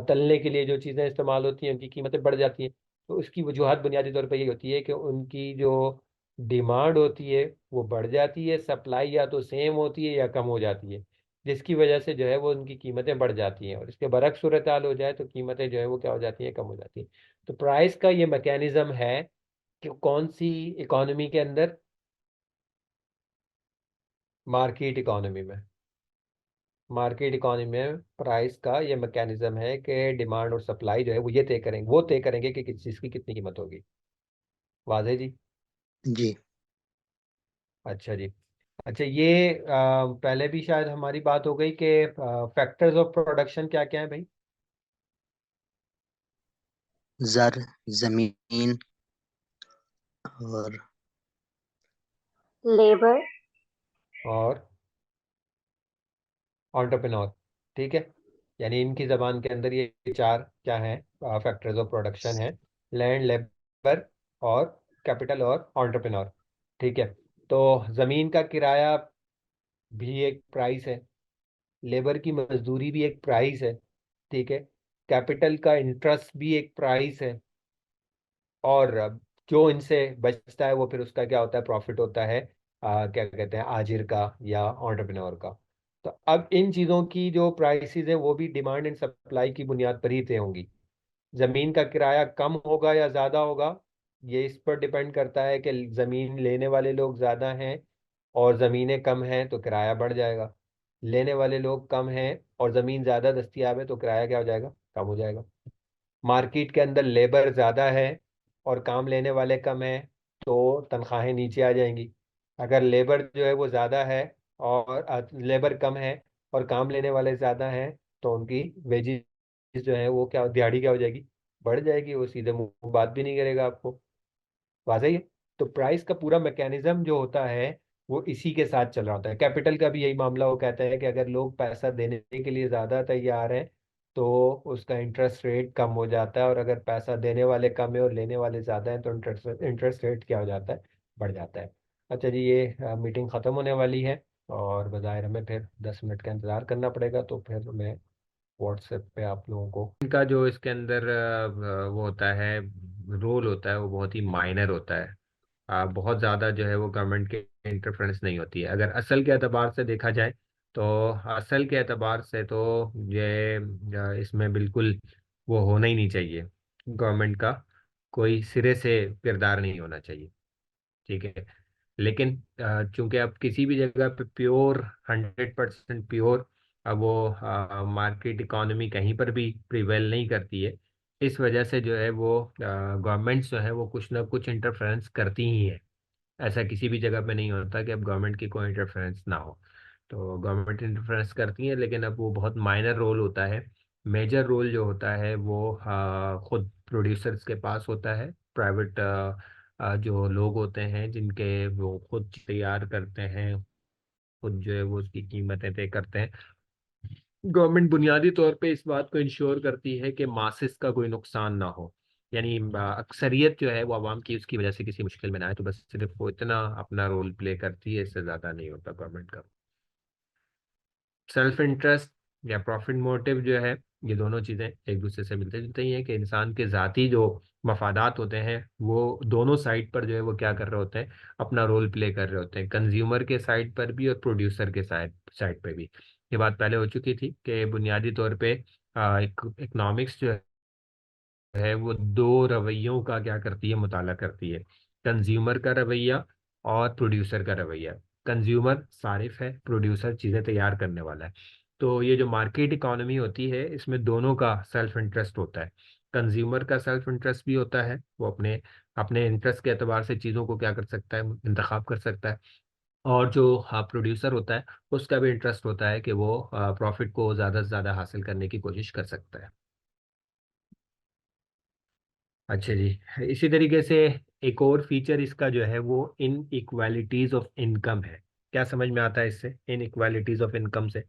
तलने के लिए जो चीज़ें इस्तेमाल होती हैं उनकी कीमतें बढ़ जाती हैं। तो उसकी वजूहत बुनियादी तौर पर यही होती है कि उनकी जो डिमांड होती है वो बढ़ जाती है, सप्लाई या तो सेम होती है या कम हो जाती है, जिसकी वजह से जो है वो उनकी कीमतें बढ़ जाती हैं। और इसके बरक्स सूरत हाल हो जाए तो कीमतें जो है वो क्या हो जाती हैं? कम हो जाती हैं। तो प्राइस का ये मैकेनिज्म है कि कौन सी इकोनॉमी के अंदर? मार्केट इकोनॉमी में। मार्केट इकोनॉमी में प्राइस का ये मैकेनिज्म है कि डिमांड और सप्लाई जो है वो ये तय करेंगे, वो तय करेंगे कि किस चीज़ की कितनी कीमत होगी। वाज़े जी? जी। अच्छा जी। अच्छा, ये पहले भी शायद हमारी बात हो गई कि फैक्टर्स ऑफ प्रोडक्शन क्या क्या है भाई? जर, जमीन और लेबर, और एंटरप्रेन्योर। ठीक है, यानी इनकी ज़बान के अंदर ये चार क्या है? फैक्टर्स ऑफ प्रोडक्शन है। लैंड, लेबर और कैपिटल और एंटरप्रेन्योर। ठीक है, तो ज़मीन का किराया भी एक प्राइस है, लेबर की मजदूरी भी एक प्राइस है। ठीक है, कैपिटल का इंटरेस्ट भी एक प्राइस है, और जो इनसे बचता है वो फिर उसका क्या होता है, प्रॉफिट होता है, क्या कहते हैं, आजिर का या एंटरप्रेन्योर का। तो अब इन चीज़ों की जो प्राइसेस है वो भी डिमांड एंड सप्लाई की बुनियाद पर ही तय होंगी। जमीन का किराया कम होगा या ज़्यादा होगा, ये इस पर डिपेंड करता है कि ज़मीन लेने वाले लोग ज़्यादा हैं और ज़मीनें कम हैं तो किराया बढ़ जाएगा। लेने वाले लोग कम हैं और ज़मीन ज़्यादा दस्तयाब है तो किराया क्या हो जाएगा, कम हो जाएगा। मार्केट के अंदर लेबर ज़्यादा है और काम लेने वाले कम हैं तो तनख्वाहें नीचे आ जाएंगी। अगर लेबर जो है वो ज़्यादा है और लेबर कम है और काम लेने वाले ज़्यादा हैं तो उनकी वेजेस जो है वो क्या, दिहाड़ी क्या हो जाएगी, बढ़ जाएगी। वो सीधे मुंह बात भी नहीं करेगा आपको। वाज़ह ही है। तो प्राइस का पूरा मैकेनिज्म जो होता है वो इसी के साथ चल रहा होता है। कैपिटल का भी यही मामला, वो कहता है कि अगर लोग पैसा देने के लिए ज़्यादा तैयार हैं तो उसका इंटरेस्ट रेट कम हो जाता है, और अगर पैसा देने वाले कम है और लेने वाले ज़्यादा हैं तो इंटरेस्ट इंटरेस्ट रेट क्या हो जाता है, बढ़ जाता है। अच्छा जी, ये मीटिंग ख़त्म होने वाली है और बज़ाहिर हमें फिर 10 मिनट का इंतज़ार करना पड़ेगा, तो फिर मैं व्हाट्सएप पे आप लोगों को इनका जो इसके अंदर वो होता है, रोल होता है, वो बहुत ही माइनर होता है। बहुत ज़्यादा जो है वो गवर्नमेंट के इंटरफेरेंस नहीं होती है। अगर असल के एतबार से देखा जाए तो असल के एतबार से तो ये इसमें बिल्कुल वो होना ही नहीं चाहिए। गवर्नमेंट का कोई सिरे से किरदार नहीं होना चाहिए, ठीक है। लेकिन चूंकि अब किसी भी जगह पे प्योर 100% प्योर अब वो मार्केट इकोनॉमी कहीं पर भी प्रिवेल नहीं करती है, इस वजह से जो है वो गवर्नमेंट्स जो है वो कुछ ना कुछ इंटरफेरेंस करती ही है। ऐसा किसी भी जगह पे नहीं होता कि अब गवर्नमेंट की कोई इंटरफेरेंस ना हो। तो गवर्नमेंट इंटरफेरेंस करती है, लेकिन अब वो बहुत माइनर रोल होता है। मेजर रोल जो होता है वो खुद प्रोड्यूसर्स के पास होता है। प्राइवेट जो लोग होते हैं जिनके वो खुद तैयार करते हैं, खुद जो है वो उसकी कीमतें तय करते हैं। गवर्नमेंट बुनियादी तौर पे इस बात को इंश्योर करती है कि मासेस का कोई नुकसान ना हो, यानी अक्सरियत जो है वो आवाम की उसकी वजह से किसी मुश्किल में ना आए। तो बस सिर्फ वो इतना अपना रोल प्ले करती है, इससे ज़्यादा नहीं होता गवर्नमेंट का। सेल्फ इंटरेस्ट या प्रॉफिट मोटिव जो है, ये दोनों चीज़ें एक दूसरे से मिलते जुलते ही हैं कि इंसान के ज़ाती जो मफादात होते हैं वो दोनों साइड पर जो है वो क्या कर रहे होते हैं, अपना रोल प्ले कर रहे होते हैं, कंज्यूमर के साइड पर भी और प्रोड्यूसर के साइड साइड पर भी। ये बात पहले हो चुकी थी कि बुनियादी तौर पे इकोनॉमिक्स जो है वो दो रवैयों का क्या करती है, मुताला करती है। कंज्यूमर का रवैया और प्रोड्यूसर का रवैया। कंज्यूमर सारिफ है, प्रोड्यूसर चीज़ें तैयार करने वाला है। तो ये जो मार्केट इकोनॉमी होती है इसमें दोनों का सेल्फ इंटरेस्ट होता है। कंज्यूमर का सेल्फ इंटरेस्ट भी होता है, वो अपने अपने इंटरेस्ट के एतबार से चीज़ों को क्या कर सकता है, इंतखाब कर सकता है। और जो हाँ प्रोड्यूसर होता है उसका भी इंटरेस्ट होता है कि वो प्रॉफिट को ज़्यादा से ज़्यादा हासिल करने की कोशिश कर सकता है। अच्छा जी, इसी तरीके से एक और फीचर इसका जो है वो इन इक्वालिटीज ऑफ इनकम है। क्या समझ में आता है इससे, इन इक्वालिटीज ऑफ इनकम से?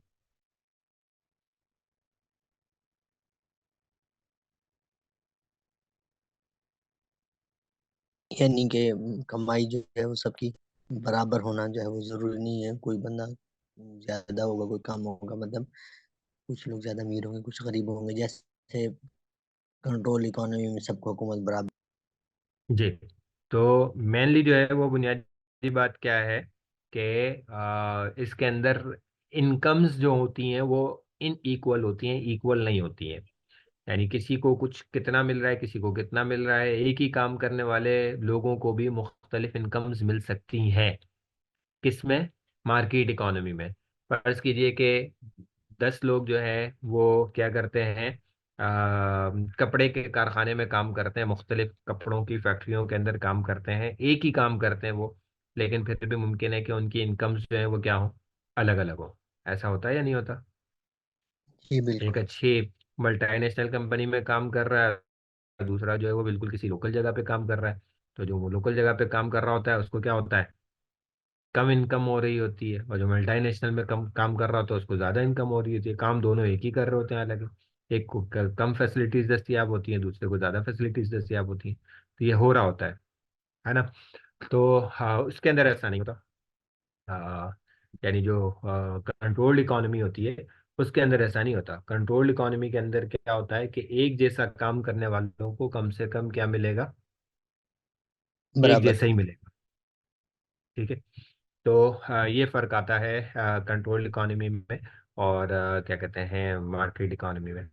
यानी कि कमाई जो है वो सबकी बराबर होना जो है वो जरूरी नहीं है। कोई बंदा ज्यादा होगा, कोई कम होगा, मतलब कुछ लोग ज्यादा अमीर होंगे, कुछ गरीब होंगे। जैसे कंट्रोल इकोनॉमी में सबको हुकूमत बराबर। जी। तो मेनली जो है वो बुनियादी बात क्या है कि इसके अंदर इनकम्स जो होती हैं वो इन इक्वल होती हैं, इक्वल नहीं होती हैं। यानी किसी को कुछ कितना मिल रहा है, किसी को कितना मिल रहा है। एक ही काम करने वाले लोगों को भी मुख्तलिफ इनकम्स मिल सकती हैं। किसमें? मार्केट इकोनॉमी में। फर्ज कीजिए कि 10 लोग जो है वो क्या करते हैं, कपड़े के कारखाने में काम करते हैं, मुख्तलिफ कपड़ों की फैक्ट्रियों के अंदर काम करते हैं, एक ही काम करते हैं वो, लेकिन फिर भी मुमकिन है कि उनकी इनकम्स जो है वो क्या हो, अलग अलग हो। ऐसा होता है या नहीं होता? जी एक बिल्कुल। अच्छी मल्टीनेशनल कंपनी में काम कर रहा है, दूसरा जो है वो बिल्कुल किसी लोकल जगह पे काम कर रहा है। तो जो वो लोकल जगह पे काम कर रहा होता है उसको क्या होता है, कम इनकम हो रही होती है, और जो मल्टीनेशनल में कम काम कर रहा होता है उसको ज़्यादा इनकम हो रही होती है। काम दोनों एक ही कर रहे होते हैं, हालांकि एक को कम फैसिलिटीज दस्तियाब होती हैं, दूसरे को ज़्यादा फैसिलिटीज दस्तियाब होती हैं। तो ये हो रहा होता है ना। तो हाँ, उसके अंदर ऐसा नहीं होता। यानी जो कंट्रोल्ड इकोनॉमी होती है उसके अंदर ऐसा नहीं होता। कंट्रोल्ड इकोनॉमी के अंदर क्या होता है कि एक जैसा काम करने वालों को कम से कम क्या मिलेगा, एक बराबर। जैसा ही मिलेगा। ठीक है। तो ये फर्क आता है कंट्रोल्ड इकोनॉमी में और क्या कहते हैं मार्केट इकोनॉमी में।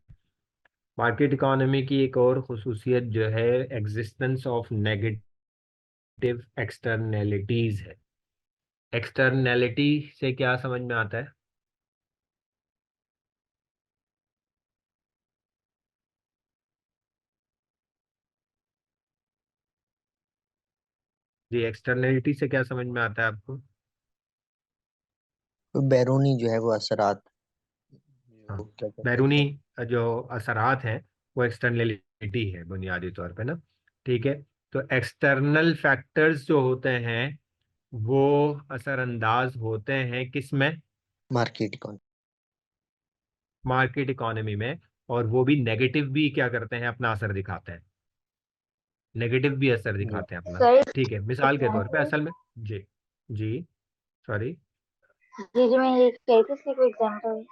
मार्केट इकोनॉमी की एक और खुसूसियत जो है एग्जिस्टेंस ऑफ नेगेटिव एक्सटर्नैलिटीज है। एक्सटर्नैलिटी से क्या समझ में आता है? जी, एक्सटर्नैलिटी से क्या समझ में आता है आपको? तो बैरूनी जो है वो असरात, हाँ, जो क्या कहते बैरूनी हैं। जो असरात हैं वो एक्सटर्नैलिटी है बुनियादी तौर पे ना। ठीक है। तो एक्सटर्नल फैक्टर्स जो होते हैं वो असरअंदाज होते हैं किस में? Market economy. मार्केट इकोनॉमी में। और वो भी नेगेटिव भी क्या करते हैं, अपना असर दिखाते हैं। नेगेटिव भी असर जी। दिखाते हैं अपना। सही ठीक है, मिसाल के तौर पे असल में। जी। जी। सॉरी। जी जी, मैं ये कह रही थी इसलिए कोई एग्जाम्पल।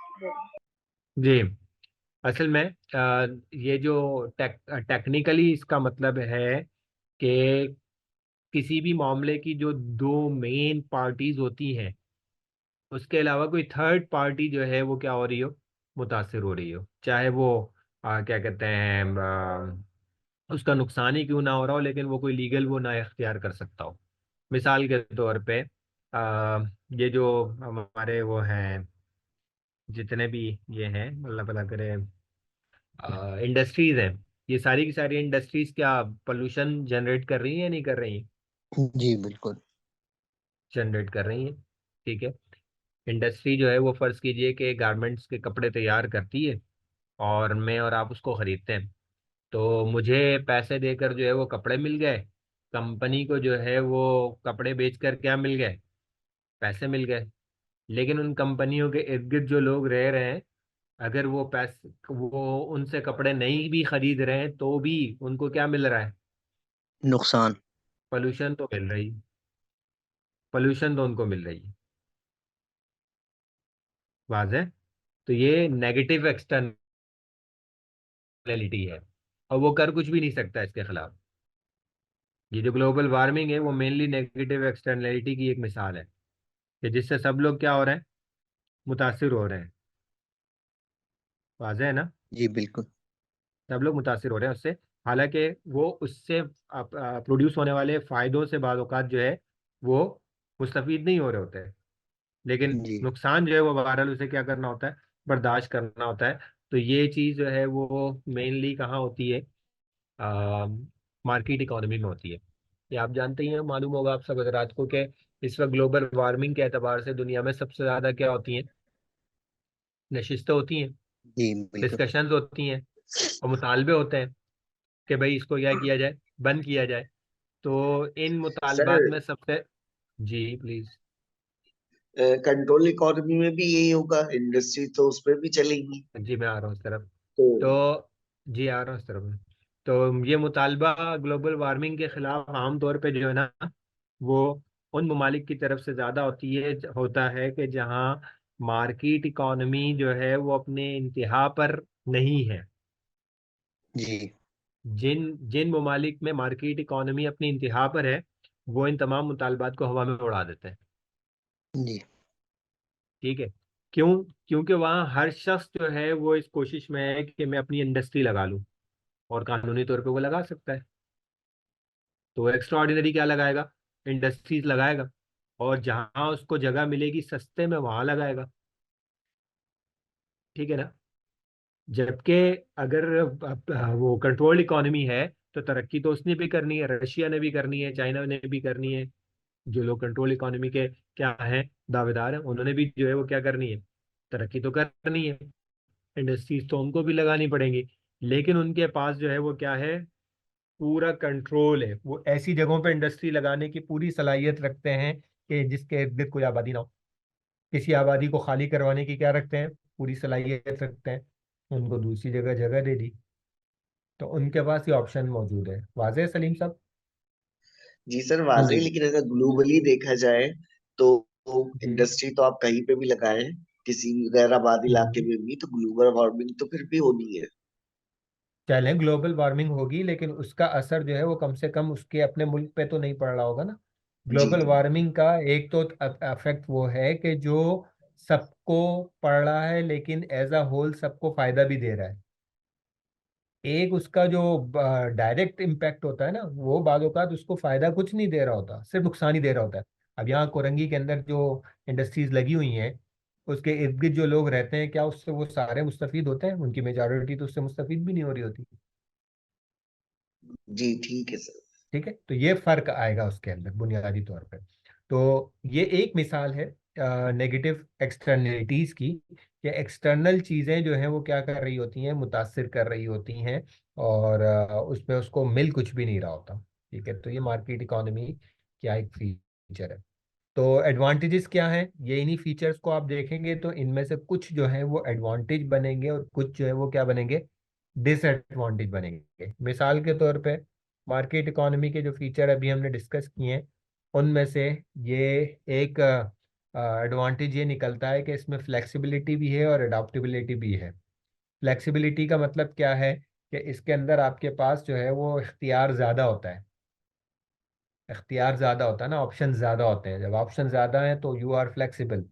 जी। असल में ये जो टेक्निकली इसका मतलब है कि किसी भी मामले की जो दो मेन पार्टीज होती हैं उसके अलावा कोई थर्ड पार्टी जो है वो क्या हो रही हो, मुतासिर हो रही हो, चाहे वो क्या कहते हैं उसका नुकसान ही क्यों ना हो रहा हो, लेकिन वो कोई लीगल वो ना इख्तियार कर सकता हो। मिसाल के तौर पे ये जो हमारे वो हैं जितने भी ये हैं, अल्लाह भला करे, इंडस्ट्रीज हैं, ये सारी की सारी इंडस्ट्रीज क्या पोल्यूशन जनरेट कर रही हैं या नहीं कर रही हैं? जी बिल्कुल। जनरेट कर रही हैं। ठीक है। इंडस्ट्री जो है वो फर्ज कीजिए कि गारमेंट्स के कपड़े तैयार करती है और मैं और आप उसको खरीदते हैं। तो मुझे पैसे देकर जो है वो कपड़े मिल गए, कंपनी को जो है वो कपड़े बेचकर क्या मिल गए, पैसे मिल गए। लेकिन उन कंपनियों के इर्द गिर्द जो लोग रह रहे हैं, अगर वो पैसे वो उनसे कपड़े नहीं भी खरीद रहे हैं तो भी उनको क्या मिल रहा है? नुकसान। पोल्यूशन तो मिल रही है। पोल्यूशन तो उनको मिल रही है। वाज़ेह। तो ये नेगेटिव एक्सटर्नैलिटी है और वो कर कुछ भी नहीं सकता इसके खिलाफ। ये जो ग्लोबल वार्मिंग है वो मेनली नेगेटिव एक्सटर्नैलिटी की एक मिसाल है कि जिससे सब लोग क्या हो रहे हैं, मुतासिर हो रहे हैं। वाज़ेह है ना? जी बिल्कुल। सब लोग मुतासिर हो रहे हैं उससे। हालांकि वो उससे प्रोड्यूस होने वाले फ़ायदों से बाद औक़ात जो है वो मुस्तफ़ीद नहीं हो रहे होते हैं, लेकिन जी नुकसान जो है वो बहरहाल उसे क्या करना होता है, बर्दाश्त करना होता है। तो ये चीज़ जो है वो मेनली कहाँ होती है, मार्केट इकोनॉमी में होती है। ये आप जानते ही हैं, मालूम होगा आप सब हजरात को कि इस वक्त ग्लोबल वार्मिंग के एतबार से दुनिया में सबसे ज़्यादा क्या होती हैं, नशिस्तें होती हैं, जी बिल्कुल। डिस्कशंस होती हैं और मुतालबे होते हैं कि भाई इसको क्या किया जाए, बंद किया जाए। तो इन सर, मुतालबात में सबसे। जी प्लीज। कंट्रोल इकोनॉमी में भी यही होगा, इंडस्ट्री तो उसमें भी चलेगी। जी मैं आ रहा हूँ इस तरफ। तो तो जी आ रहा हूँ इस तरफ में। तो ये मुतालबा ग्लोबल वार्मिंग के खिलाफ आम तौर पे जो है ना वो उन ममालिक की तरफ से ज़्यादा होता है कि जहाँ मार्केट इकॉनमी जो है वो अपने इंतहा पर नहीं है। जी जिन जिन ममालिक में मार्केट इकॉनमी अपनी इंतहा पर है वो इन तमाम मुतालबात को हवा में उड़ा देते हैं। जी ठीक है। क्यों? क्योंकि वहाँ हर शख्स जो है वो इस कोशिश में है कि मैं अपनी इंडस्ट्री लगा लूँ और कानूनी तौर पे वो लगा सकता है। तो एक्स्ट्रा ऑर्डिनरी क्या लगाएगा, इंडस्ट्रीज लगाएगा और जहां उसको जगह मिलेगी सस्ते में वहां लगाएगा। ठीक है ना? जबकि अगर वो कंट्रोल्ड इकोनॉमी है तो तरक्की तो उसने भी करनी है, रशिया ने भी करनी है, चाइना ने भी करनी है। जो लोग कंट्रोल इकोनॉमी के क्या हैं, दावेदार हैं, उन्होंने भी जो है वो क्या करनी है, तरक्की तो करनी है। इंडस्ट्रीज तो उनको भी लगानी पड़ेंगी। लेकिन उनके पास जो है वो क्या है, पूरा कंट्रोल है। वो ऐसी जगहों पे इंडस्ट्री लगाने की पूरी सलाहियत रखते हैं कि जिसके इर्द गिर्द कोई आबादी ना हो। किसी आबादी को खाली करवाने की क्या रखते हैं, पूरी सलाहियत रखते हैं। उनको दूसरी जगह जगह दे दी। तो उनके पास ये ऑप्शन मौजूद है। वाज़ेह है सलीम साहब? जी सर, वाजही, जी लेकिन अगर ग्लोबली देखा जाए तो जी। इंडस्ट्री तो आप कहीं पे भी लगाएं, किसी गैराबाद इलाके में भी, तो ग्लोबल वार्मिंग तो फिर भी होनी है। चलें ग्लोबल वार्मिंग होगी, लेकिन उसका असर जो है वो कम से कम उसके अपने मुल्क पे तो नहीं पड़ रहा होगा ना। जी ग्लोबल जी। वार्मिंग का एक तो इफेक्ट वो है कि जो सबको पड़ रहा है, लेकिन एज अ होल सबको फायदा भी दे रहा है। एक उसका जो डायरेक्ट इम्पैक्ट होता है ना, वो बाद औक़ात उसको फायदा कुछ नहीं दे रहा होता, सिर्फ नुकसान ही दे रहा होता है। अब यहाँ कोरंगी के अंदर जो इंडस्ट्रीज लगी हुई हैं, उसके इर्द गिर्द जो लोग रहते हैं, क्या उससे वो सारे मुस्तफीद होते हैं? उनकी मेजॉरिटी तो उससे मुस्तफीद भी नहीं हो रही होती। जी ठीक है सर। ठीक है, तो ये फर्क आएगा उसके अंदर बुनियादी तौर पे। तो ये एक मिसाल है नेगेटिव एक्सटर्नलिटीज की, कि एक्सटर्नल चीजें जो हैं वो क्या कर रही होती हैं, मुतासिर कर रही होती हैं, और उसमें उसको मिल कुछ भी नहीं रहा होता। ठीक है, तो ये मार्केट इकोनॉमी क्या एक फीचर है। तो एडवांटेजेस क्या हैं, ये इन्हीं फीचर्स को आप देखेंगे तो इनमें से कुछ जो है वो एडवांटेज बनेंगे और कुछ जो है वो क्या बनेंगे, डिसएडवांटेज बनेंगे। मिसाल के तौर पे मार्केट इकोनॉमी के जो फीचर अभी हमने डिस्कस किए हैं, उनमें से ये एक एडवांटेज ये निकलता है कि इसमें फ्लेक्सिबिलिटी भी है और अडॉप्टेबिलिटी भी है। फ्लेक्सिबिलिटी का मतलब क्या है कि इसके अंदर आपके पास जो है वो इख्तियार ज़्यादा होता है। इख्तियार ज़्यादा होता है ना, ऑप्शन ज़्यादा होते हैं। जब ऑप्शन ज़्यादा हैं तो यू आर फ्लेक्सिबल,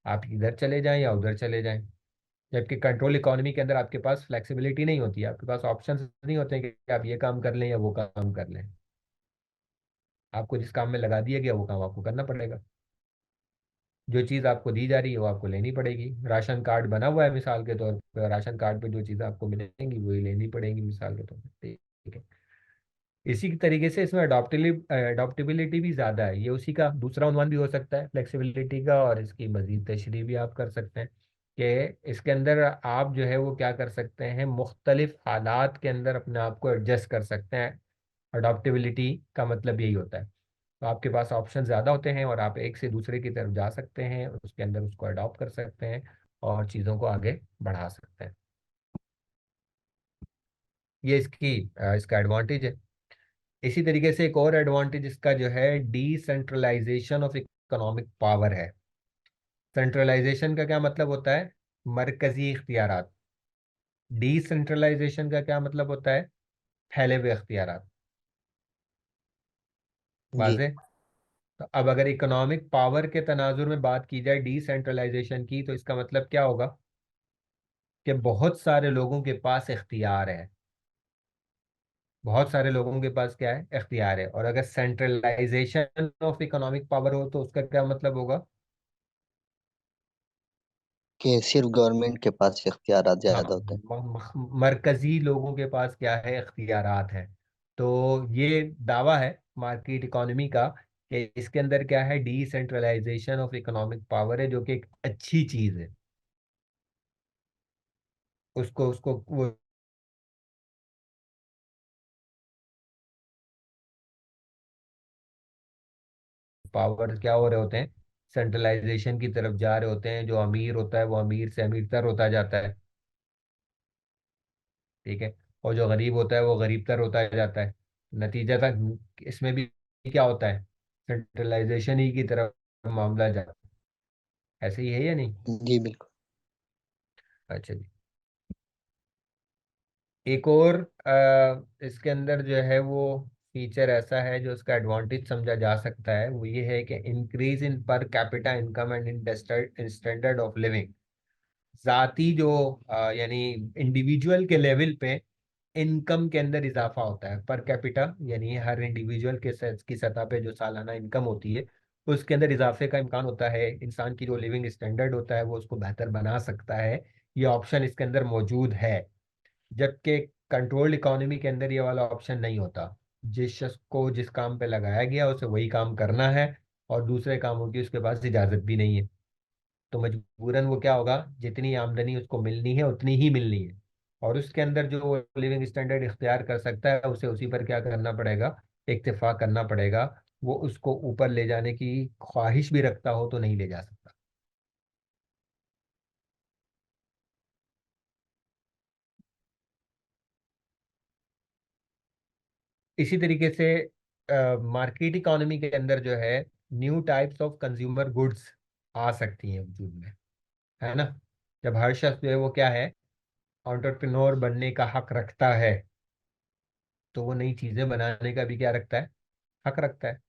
आप इधर चले जाएं या उधर चले जाएं। जबकि कंट्रोल इकोनॉमी के अंदर आपके पास फ्लेक्सिबिलिटी नहीं होती है, आपके पास ऑप्शन नहीं होते हैं कि आप ये काम कर लें या वो काम कर लें। आपको जिस काम में लगा दिया गया वो काम आपको करना पड़ेगा। जो चीज़ आपको दी जा रही है वो आपको लेनी पड़ेगी। राशन कार्ड बना हुआ है मिसाल के तौर पर, राशन कार्ड पे जो चीज़ें आपको मिलेंगी वही लेनी पड़ेंगी मिसाल के तौर पर। ठीक है, इसी तरीके से इसमें अडॉप्टेबिलिटी भी ज़्यादा है। ये उसी का दूसरा उन्वान भी हो सकता है फ्लेक्सिबिलिटी का, और इसकी मज़ीद तशरीह भी आप कर सकते हैं कि इसके अंदर आप जो है वो क्या कर सकते हैं, मुख्तलिफ हालात के अंदर अपने आप को एडजस्ट कर सकते हैं। अडॉप्टेबिलिटी का मतलब यही होता है। तो आपके पास ऑप्शन ज़्यादा होते हैं और आप एक से दूसरे की तरफ जा सकते हैं, उसके अंदर उसको अडॉप्ट कर सकते हैं और चीज़ों को आगे बढ़ा सकते हैं। ये इसका एडवांटेज है। इसी तरीके से एक और एडवांटेज इसका जो है डिसेंट्रलाइजेशन ऑफ इकोनॉमिक पावर है। सेंट्रलाइजेशन का क्या मतलब होता है, मरकजी इख्तियारात। डिसेंट्रलाइजेशन का क्या मतलब होता है, फैले हुए इख्तियारात। जी वाज़े। तो अब अगर इकोनॉमिक पावर के तनाजुर में बात की जाए डिसेंट्रलाइजेशन की, तो इसका मतलब क्या होगा कि बहुत सारे लोगों के पास इख्तियार है। बहुत सारे लोगों के पास क्या है, इख्तियार है। और अगर सेंट्रलाइजेशन ऑफ इकोनॉमिक पावर हो तो उसका क्या मतलब होगा। कि सिर्फ गवर्नमेंट के पास इख्तियार हाँ, ज्यादा होते हैं। मरकजी लोगों के पास क्या है, इख्तियारात हैं। तो ये दावा है मार्केट इकोनॉमी का कि इसके अंदर क्या है, डिसेंट्रलाइजेशन ऑफ इकोनॉमिक पावर है, जो कि एक अच्छी चीज है। उसको उसको वो पावर क्या हो रहे होते हैं, सेंट्रलाइजेशन की तरफ जा रहे होते हैं। जो अमीर होता है वो अमीर से अमीर तर होता जाता है। ठीक है, और जो गरीब होता है वो गरीब तर होता जाता है। नतीजा तक इसमें भी क्या होता है, सेंट्रलाइजेशन ही की तरफ मामला जाता है। ऐसे ही है या नहीं? जी बिल्कुल। अच्छा जी। एक और इसके अंदर जो है वो फीचर ऐसा है जो इसका एडवांटेज समझा जा सकता है, वो ये है कि increase in per capita income and in standard of living. जाती जो यानी इंडिविजुअल के लेवल पे इनकम के अंदर इजाफा होता है। पर कैपिटा यानी हर इंडिविजुअल की सतह पे जो सालाना इनकम होती है, उसके अंदर इजाफे का इम्कान होता है। इंसान की जो लिविंग स्टैंडर्ड होता है वो उसको बेहतर बना सकता है। ये ऑप्शन इसके अंदर मौजूद है। जबकि कंट्रोल्ड इकोनॉमी के अंदर ये वाला ऑप्शन नहीं होता। जिस शख्स को जिस काम पे लगाया गया उसे वही काम करना है, और दूसरे कामों की उसके पास इजाजत भी नहीं है। तो मजबूरन वो क्या होगा, जितनी आमदनी उसको मिलनी है उतनी ही मिलनी है। और उसके अंदर जो वो लिविंग स्टैंडर्ड इख्तियार कर सकता है उसे उसी पर क्या करना पड़ेगा, इत्तेफाक करना पड़ेगा। वो उसको ऊपर ले जाने की ख्वाहिश भी रखता हो तो नहीं ले जा सकता। इसी तरीके से मार्केट इकोनॉमी के अंदर जो है new types of consumer goods आ सकती हैं वजूद में। है ना। जब हर शख्स जो है वो क्या है, एंटरप्रेन्योर बनने का हक रखता है, तो वो नई चीजें बनाने का भी क्या रखता है, हक रखता है।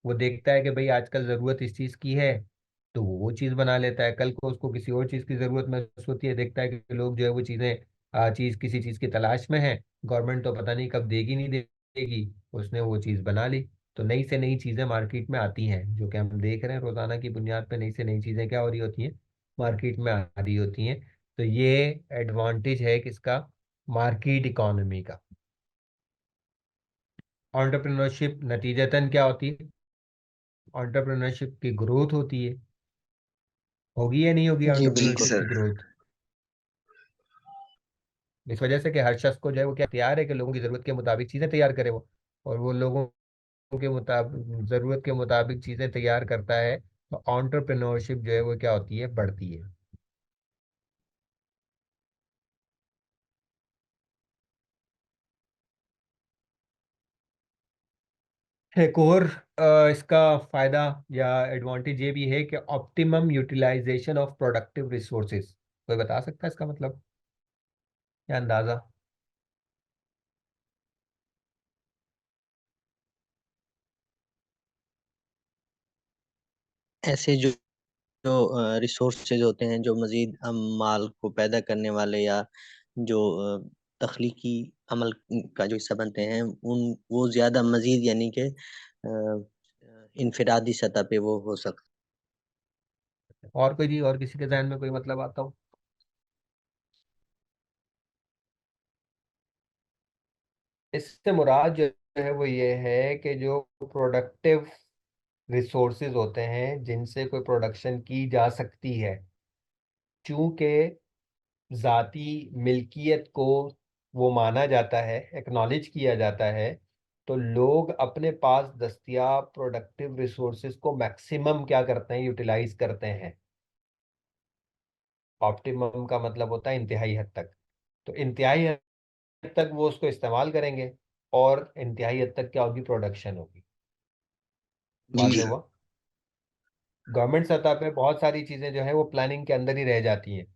वो देखता है कि भाई आजकल जरूरत इस चीज की है, तो वो चीज बना लेता है। कल को उसको किसी और चीज की जरूरत महसूस होती है, देखता है कि लोग जो है वो चीज किसी चीज की तलाश में है, गवर्नमेंट तो पता नहीं कब देगी नहीं देगी, उसने वो चीज बना ली। तो नई से नई चीजें मार्केट में आती हैं, जो कि हम देख रहे हैं रोजाना की बुनियाद पे, नई से नई चीजें क्या हो रही होती हैं, मार्केट में आ रही होती हैं। तो ये एडवांटेज है किसका, मार्केट इकोनॉमी का। एंटरप्रेन्योरशिप नतीजतन क्या होती है, एंटरप्रेन्योरशिप की ग्रोथ होती है। होगी या नहीं होगी जी जी बिल्कुल। एंटरप्रेन्योरशिप की सर। ग्रोथ, इस वजह से कि हर शख्स को जो है वो क्या तैयार है कि लोगों की जरूरत के मुताबिक चीजें तैयार करे वो, और वो लोगों के मुताबिक जरूरत के मुताबिक चीजें तैयार करता है, तो एंटरप्रेन्योरशिप जो है वो क्या होती है, बढ़ती है। एक और इसका फायदा या एडवांटेज ये भी है कि optimum utilisation of productive resources. कोई बता सकता है इसका मतलब या अंदाजा। ऐसे जो जो रिसोर्सेज होते हैं जो मजीद माल को पैदा करने वाले या जो तख्लीकी अमल का जो हिस्सा बनते हैं उन वो ज्यादा मजीद यानी कि इनफरादी सतह पे वो हो सकते। और कोई जी, और किसी के जहन में कोई मतलब आता हो। इससे मुराद जो है वो ये है कि जो प्रोडक्टिव रिसोर्सेज होते हैं जिनसे कोई प्रोडक्शन की जा सकती है, चूंकि जाती मिल्कियत को वो माना जाता है, एक्नॉलेज किया जाता है, तो लोग अपने पास दस्तयाब प्रोडक्टिव रिसोर्सेज को मैक्सिमम क्या करते हैं, यूटिलाइज करते हैं। ऑप्टिमम का मतलब होता है इंतहाई हद तक। तो इंतहाई हद तक वो उसको इस्तेमाल करेंगे, और इंतहाई हद तक क्या होगी, प्रोडक्शन होगी। जी वाज़ेह सर। हुआ। गवर्नमेंट सतह पे बहुत सारी चीजें जो है वो प्लानिंग के अंदर ही रह जाती हैं,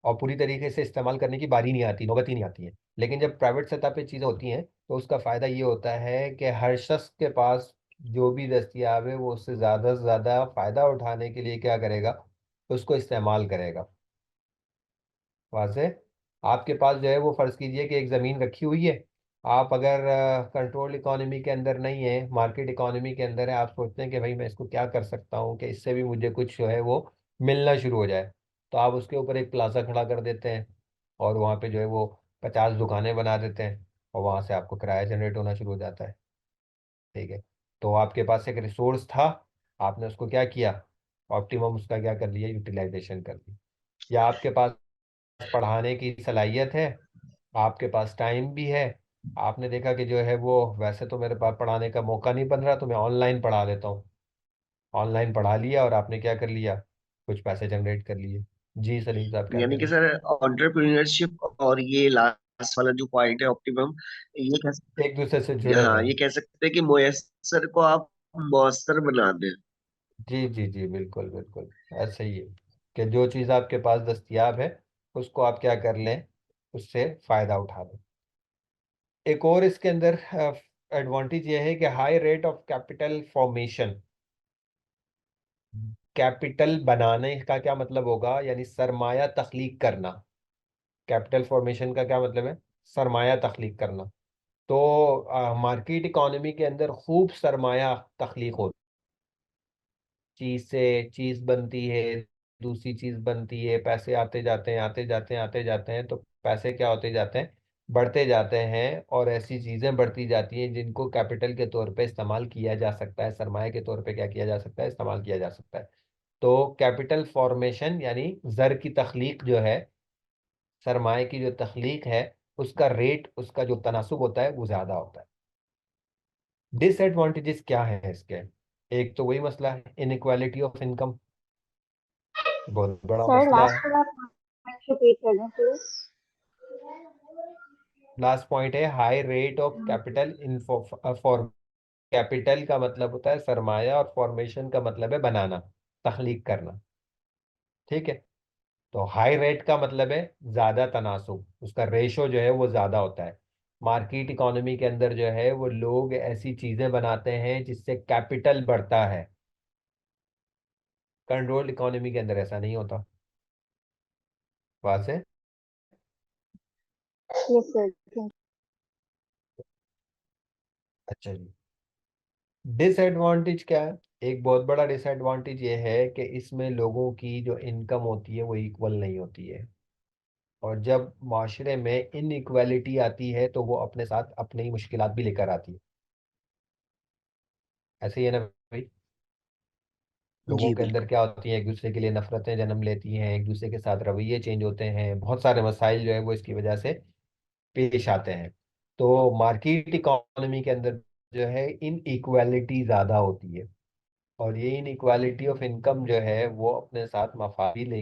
और पूरी तरीके से इस्तेमाल करने की बारी नहीं आती, नौबत ही नहीं आती है। लेकिन जब प्राइवेट सतह पे चीजें होती हैं, तो उसका फायदा ये होता है कि हर शख्स के पास जो भी दस्तियाब है वो उससे ज्यादा से ज्यादा फायदा उठाने के लिए क्या करेगा, उसको इस्तेमाल करेगा। वाजे, आपके पास जो है वो फर्ज कीजिए कि एक ज़मीन रखी हुई है। आप अगर कंट्रोल इकोनॉमी के अंदर नहीं है, मार्केट इकोनॉमी के अंदर है, आप सोचते हैं कि भाई मैं इसको क्या कर सकता हूँ कि इससे भी मुझे कुछ जो है वो मिलना शुरू हो जाए। तो आप उसके ऊपर एक प्लाजा खड़ा कर देते हैं, और वहाँ पे जो है वो 50 दुकानें बना देते हैं, और वहाँ से आपको किराया जनरेट होना शुरू हो जाता है। ठीक है। तो आपके पास एक रिसोर्स था, आपने उसको क्या किया, ऑप्टिमम उसका क्या कर लिया, यूटिलाइजेशन कर लिया। या आपके पास पढ़ाने की सलाहियत है, आपके पास टाइम भी है, आपने देखा कि जो है वो वैसे तो मेरे पास पढ़ाने का मौका नहीं बन रहा, तो मैं ऑनलाइन पढ़ा देता हूँ। ऑनलाइन पढ़ा लिया और आपने क्या कर लिया, कुछ पैसे जनरेट कर लिए। जी सलीम साहब क्या कह यानी रहे कि हैं। सर एंटरप्रेन्योरशिप और ये लास्ट वाला जो पॉइंट है ऑप्टिमम, ये कह एक दूसरे से सकते, जुड़े हुए हाँ हैं। ये कह सकते हैं कि मुयस्सर को आप मौसर बना दें। जी जी जी, बिल्कुल बिल्कुल, ऐसे ही है कि जो चीज़ आपके पास दस्तयाब है उसको आप क्या कर लें, उससे फ़ायदा उठा लें। एक और इसके अंदर एडवांटेज ये है कि high rate of capital formation. Capital बनाने का क्या मतलब होगा, यानी सरमाया तख्लीक करना। कैपिटल फॉर्मेशन का क्या मतलब है, सरमाया तख्लीक करना। तो मार्केट इकोनॉमी के अंदर खूब सरमाया तख्लीक होता है। चीज से चीज बनती है, दूसरी चीज बनती है, पैसे आते जाते हैं, आते जाते हैं, आते जाते हैं, तो पैसे क्या होते जाते हैं, बढ़ते जाते हैं। और ऐसी चीजें बढ़ती जाती हैं जिनको कैपिटल के तौर पे इस्तेमाल किया जा सकता है, सरमाए के तौर पे क्या किया जा सकता है, इस्तेमाल किया जा सकता है। तो कैपिटल फॉर्मेशन यानी जर की तख्लीक जो है, सरमाए की जो तख्लीक है, उसका रेट, उसका जो तनासुब होता है वो ज्यादा होता है। डिसएडवांटेजेस क्या है इसके, एक तो वही मसला है, इनइक्वालिटी ऑफ इनकम, बहुत बड़ा सर मसला है। लास्ट वाला रिपीट कर दें प्लीज। लास्ट पॉइंट है high rate of capital in for. Capital का मतलब होता है सरमाया, और फॉर्मेशन का मतलब है बनाना, तख्लीक करना। ठीक है। तो हाई रेट का मतलब है ज्यादा तनासुब, उसका रेशो जो है वो ज्यादा होता है। मार्केट इकोनॉमी के अंदर जो है वो लोग ऐसी चीजें बनाते हैं जिससे कैपिटल बढ़ता है। कंट्रोल्ड इकोनॉमी के अंदर ऐसा नहीं होता। बात से यस सर, थैंक अच्छा जी। डिसएडवांटेज क्या है? एक बहुत बड़ा डिसएडवांटेज ये है कि इसमें लोगों की जो इनकम होती है वो इक्वल नहीं होती है। और जब माशरे में इनइक्वालिटी आती है तो वो अपने साथ अपनी ही मुश्किलात भी लेकर आती है। ऐसे ही है ना भाई? लोगों जी के अंदर बिल्कुल। क्या होती है, एक दूसरे के लिए नफरतें जन्म लेती हैं, एक दूसरे के साथ रवैये चेंज होते हैं, बहुत सारे मसाइल जो है वो इसकी वजह से पेश आते हैं। तो मार्केट इकोनॉमी के अंदर जो है इन इक्वालिटी ज्यादा होती है। और ये इन इक्वालिटी ऑफ इनकम जो है वो अपने साथ मफादी ले।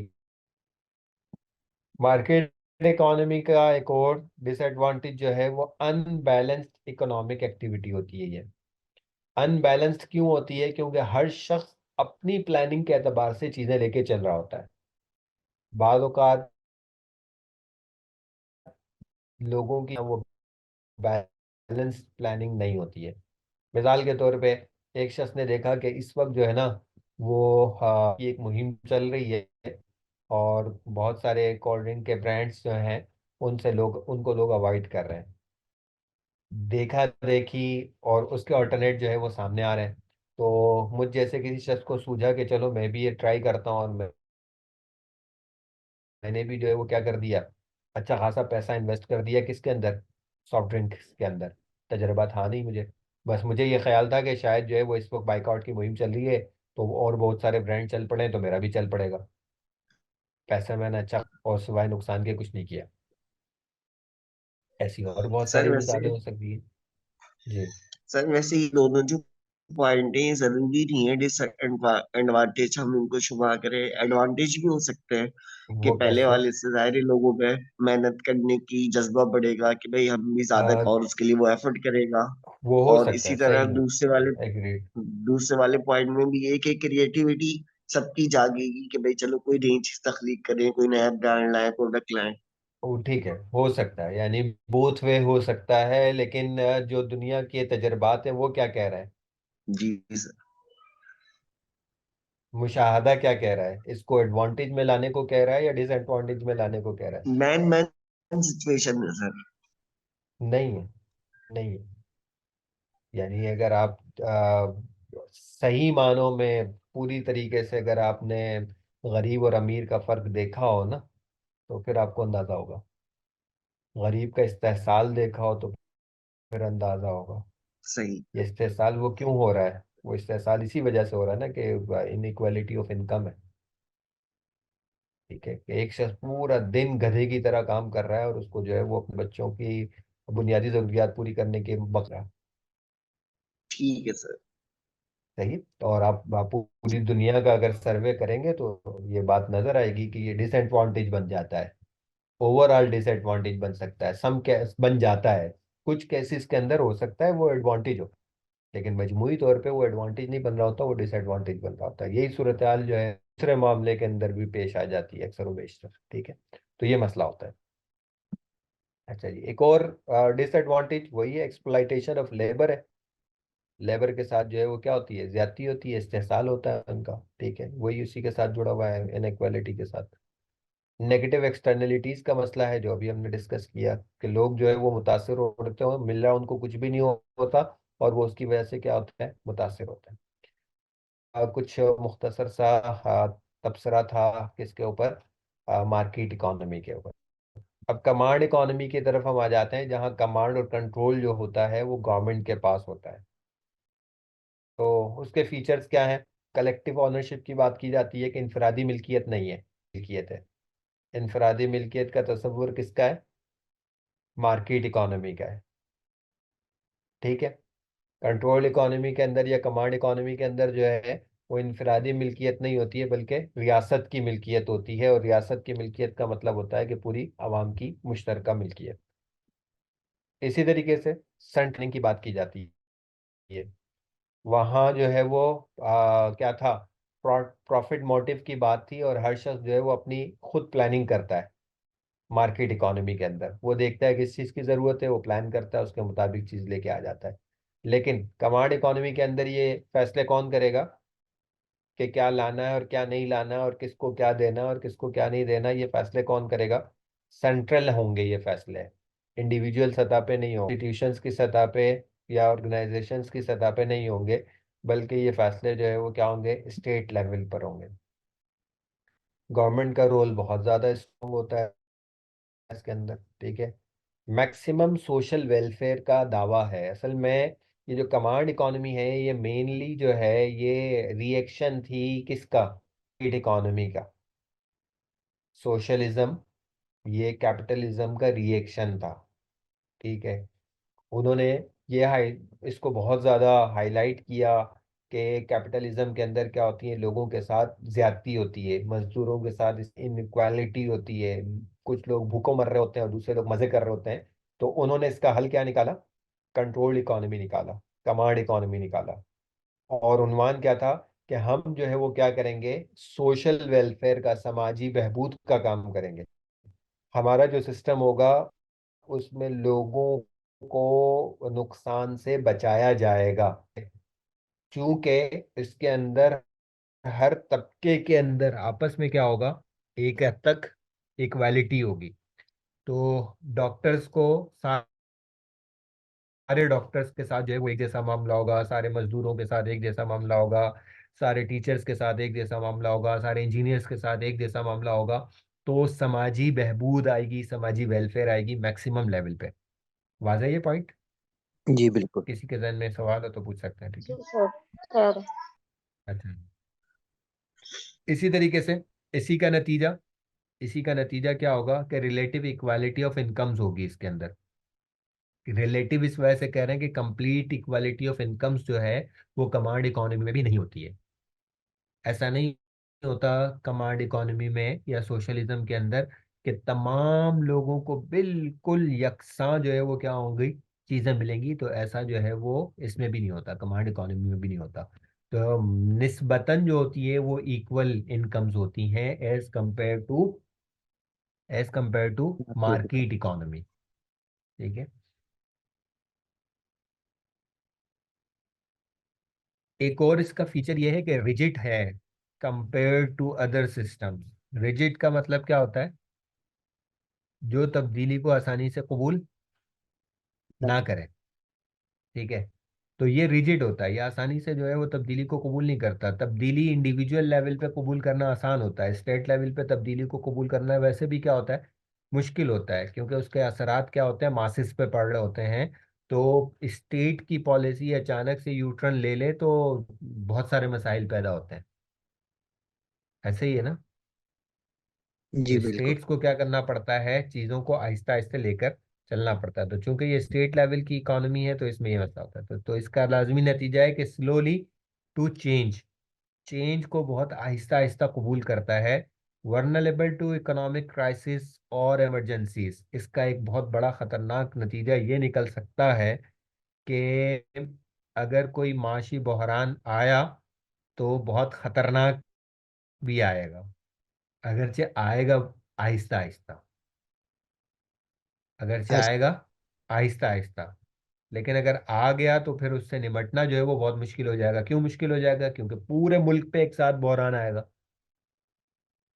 मार्केट इकोनॉमी का एक और डिसएडवांटेज जो है वो अनबैलेंस्ड इकोनॉमिक एक्टिविटी होती है। ये अनबैलेंस्ड क्यों होती है? क्योंकि हर शख्स अपनी प्लानिंग के एतबार से चीजें लेके चल रहा होता है। बाद औक़ात लोगों की वो बैलेंस प्लानिंग नहीं होती है। मिसाल के तौर पे एक शख्स ने देखा कि इस वक्त जो है ना वो की एक मुहिम चल रही है और बहुत सारे कोल्ड ड्रिंक के ब्रांड्स जो हैं उनको लोग अवॉइड कर रहे हैं। देखा देखी और उसके ऑल्टरनेट जो है वो सामने आ रहे हैं। तो मुझ जैसे किसी शख्स को सूझा कि चलो मैं भी ये ट्राई करता हूँ, और मैंने भी जो है वो क्या कर दिया, अच्छा खासा पैसा इन्वेस्ट कर दिया। किसके अंदर? सॉफ्ट ड्रिंक्स के अंदर। तजर्बा था नहीं मुझे, बस मुझे ये ख्याल था कि शायद जो है वो इस वक्त बाइकआउट की मुहिम चल रही है तो और बहुत सारे ब्रांड चल पड़े तो मेरा भी चल पड़ेगा। पैसा मैंने अच्छा और सिवाय नुकसान के कुछ नहीं किया। ऐसी और बहुत सर सारी मिसालें वैसे हो सकती है। जी। सर वैसे ये दोनों जो पॉइंट है ये जरूरी नहीं है डिसएडवांटेज हम इनको शुमार करें, एडवांटेज भी हो सकते हैं कि वो पहले कैसे? वाले से जाहिर है लोगों में मेहनत करने की जज्बा बढ़ेगा कि भाई हम भी ज्यादा, आ, और उसके लिए वो एफर्ट करेगा। वो हो और सकता इसी है, तरह सही है। एग्रीड। दूसरे वाले पॉइंट में भी ये कि क्रिएटिविटी सबकी जागेगी कि भाई चलो कोई नई चीज तख्लीक करें, कोई नया ब्रांड लाए, प्रोडक्ट लाए। वो ठीक है, हो सकता है, यानी बोथ वे हो सकता है। लेकिन जो दुनिया के तजर्बात है वो क्या कह रहा है? जी सर। मुशाहदा क्या कह रहा है? इसको एडवांटेज में लाने को कह रहा है या डिसएडवांटेज में लाने को कह रहा है? मैन मैन सिचुएशन है सर। नहीं है, नहीं है। यानी अगर आप सही मानों में पूरी तरीके से अगर आपने गरीब और अमीर का फर्क देखा हो ना तो फिर आपको अंदाजा होगा। गरीब का इस्तेहसाल देखा हो तो फिर अंदाजा होगा। सही। ये इस्तेहसाल वो क्यों हो रहा है? वो इस्तेहसाल इसी वजह से हो रहा है ना कि इनइक्वालिटी ऑफ इनकम है। ठीक है, कि एक शख्स पूरा दिन गधे की तरह काम कर रहा है और उसको जो है वो अपने बच्चों की बुनियादी जरूरियात पूरी करने के बक रहा है। ठीक है सर। सही। और आप पूरी जी। दुनिया का अगर सर्वे करेंगे तो ये बात नजर आएगी कि ये डिसएडवांटेज बन जाता है। ओवरऑल डिसएडवांटेज बन सकता है, सम केस बन जाता है। कुछ केसेस के अंदर हो सकता है वो एडवांटेज हो, लेकिन मजमूई तौर पे वो एडवांटेज नहीं बन रहा होता, वो डिसएडवांटेज बन रहा होता है। यही सूरत हाल जो है दूसरे मामले के अंदर भी पेश आ जाती है अक्सर व बेशतर। ठीक है, तो ये मसला होता है। अच्छा जी, एक और डिसएडवांटेज वही है, एक्सप्लॉइटेशन ऑफ लेबर है। लेबर के साथ जो है वो क्या होती है, ज्यादती होती है, इस्तेहसाल होता है उनका। ठीक है, वही उसी के साथ जुड़ा हुआ है इनइक्वालिटी के साथ। नेगेटिव एक्सटर्नलिटीज का मसला है जो अभी हमने डिस्कस किया कि लोग जो है वो मुतासर होते हो, मिल रहा उनको कुछ भी नहीं होता और वो उसकी वजह से क्या होता है, मुतासर होता है। कुछ मुख्तसर सा तबसरा था किसके ऊपर, मार्केट इकोनॉमी के ऊपर। अब कमांड इकोनॉमी की तरफ हम आ जाते हैं जहाँ कमांड और कंट्रोल जो होता है वो गवर्नमेंट के पास होता है। तो उसके फीचर्स क्या हैं? कलेक्टिव ऑनरशिप की बात की जाती है कि इनफरादी मिल्कियत नहीं है, मिल्कियत है। इनफरादी मिल्कियत का तस्वुर किसका है? मार्केट इकोनॉमी का है। ठीक है। कंट्रोल इकोनॉमी के अंदर या कमांड इकोनॉमी के अंदर जो है वो इनफरादी मिल्कियत नहीं होती है बल्कि रियासत की मिल्कियत होती है। और रियासत की मिल्कियत का मतलब होता है कि पूरी आवाम की मुश्तरका मिल्कियत। इसी तरीके से सेंट्रलिंग की बात की जाती है। वहाँ जो है वो क्या था, प्रॉफिट मोटिव की बात थी, और हर शख्स जो है वो अपनी खुद प्लानिंग करता है। मार्केट इकोनॉमी के अंदर वो देखता है किस चीज़ की ज़रूरत है, वो प्लान करता है, उसके मुताबिक चीज़ लेके आ जाता है। लेकिन कमांड इकोनॉमी के अंदर ये फैसले कौन करेगा कि क्या लाना है और क्या नहीं लाना है, और किसको क्या देना है और किसको क्या नहीं देना, ये फैसले कौन करेगा? सेंट्रल होंगे ये फैसले, इंडिविजुअल सतह पे नहीं होंगे, इंस्टीट्यूशंस की सतह पे या ऑर्गेनाइजेशंस की सतह पे नहीं होंगे, बल्कि ये फैसले जो है वो क्या होंगे, स्टेट लेवल पर होंगे। गवर्नमेंट का रोल बहुत ज़्यादा स्ट्रॉन्ग होता है इसके अंदर, ठीक है। मैक्सिमम सोशल वेलफेयर का दावा है असल में। ये जो कमांड इकोनॉमी है ये मेनली जो है ये रिएक्शन थी किसका? इकोनॉमी का। सोशलिज्म ये कैपिटलिज्म का रिएक्शन था, ठीक है। उन्होंने ये इसको बहुत ज़्यादा हाईलाइट किया कि कैपिटलिज्म के अंदर क्या होती है, लोगों के साथ ज्यादती होती है, मजदूरों के साथ इनइक्वालिटी होती है, कुछ लोग भूखों मर रहे होते हैं और दूसरे लोग मजे कर रहे होते हैं। तो उन्होंने इसका हल क्या निकाला? कंट्रोल इकोनॉमी निकाला, कमांड इकोनॉमी निकाला। और उन्वान क्या था कि हम जो है वो क्या करेंगे, सोशल वेलफेयर का, समाजी बहबूद का काम करेंगे। हमारा जो सिस्टम होगा उसमें लोगों को नुकसान से बचाया जाएगा, क्योंकि इसके अंदर हर तबके के अंदर आपस में क्या होगा, एक हद तक इक्वालिटी होगी। तो डॉक्टर्स को सारे डॉक्टर्स के साथ जो है वो एक जैसा मामला होगा, सारे मजदूरों के साथ एक जैसा मामला होगा, सारे टीचर्स के साथ एक जैसा मामला होगा, सारे इंजीनियर्स के साथ एक जैसा मामला होगा। तो समाजी बहबूद आएगी, समाजी वेलफेयर आएगी मैक्सिमम लेवल पे। वाज़ह है ये पॉइंट? जी बिल्कुल। किसी के जहन में सवाल हो तो पूछ सकते हैं, ठीक जी है। सर। सर। अच्छा, इसी तरीके से इसी का नतीजा इसी का नतीजा क्या होगा कि रिलेटिव इक्वालिटी ऑफ इनकम्स होगी इसके अंदर। रिलेटिव इस वजह से कह रहे हैं कि कंप्लीट इक्वालिटी ऑफ इनकम्स जो है वो कमांड इकोनॉमी में भी नहीं होती है। ऐसा नहीं होता कमांड इकोनॉमी में या सोशलिज्म के अंदर कि तमाम लोगों को बिल्कुल यकसां जो है वो क्या होंगी, चीजें मिलेंगी। तो ऐसा जो है वो इसमें भी नहीं होता, कमांड इकोनॉमी में भी नहीं होता। तो निस्बतन जो होती है वो इक्वल इनकम्स होती हैं as compare to market economy, ठीक है। एक और इसका फीचर ये है कि रिजिड है compare to other systems. Rigid का मतलब क्या होता है? जो तब्दीली को आसानी से कबूल ना करे, ठीक है। तो ये रिजिड होता है, ये आसानी से जो है वो तब्दीली को कबूल नहीं करता। तब्दीली इंडिविजुअल लेवल पे कबूल करना आसान होता है, स्टेट लेवल पे तब्दीली को कबूल करना वैसे भी क्या होता है, मुश्किल होता है, क्योंकि उसके असरात क्या होते हैं, मासिस पे पड़ रहे होते हैं। तो स्टेट की पॉलिसी अचानक से यू टर्न ले ले तो बहुत सारे मसाइल पैदा होते हैं। ऐसे ही है ना? जी तो बिल्कुल। स्टेट्स को क्या करना पड़ता है, चीज़ों को आहिस्ता आहिस्ता लेकर चलना पड़ता है। तो चूंकि ये स्टेट लेवल की इकोनॉमी है तो इसमें ये मसला होता है। तो इसका लाजमी नतीजा है कि स्लोली टू चेंज, चेंज को बहुत आहिस्ता आहिस्ता कबूल करता है। वर्नलेबल टू इकोनॉमिक क्राइसिस और इमरजेंसीज, इसका एक बहुत बड़ा खतरनाक नतीजा ये निकल सकता है कि अगर कोई माशी बहरान आया तो बहुत खतरनाक भी आएगा, अगरचे आएगा आहिस्ता आहिस्ता, अगरचे ऐस- आएगा आहिस्ता आहिस्ता। लेकिन अगर आ गया तो फिर उससे निपटना जो है वो बहुत मुश्किल हो जाएगा। क्यों मुश्किल हो जाएगा? क्योंकि पूरे मुल्क पे एक साथ बहरान आएगा।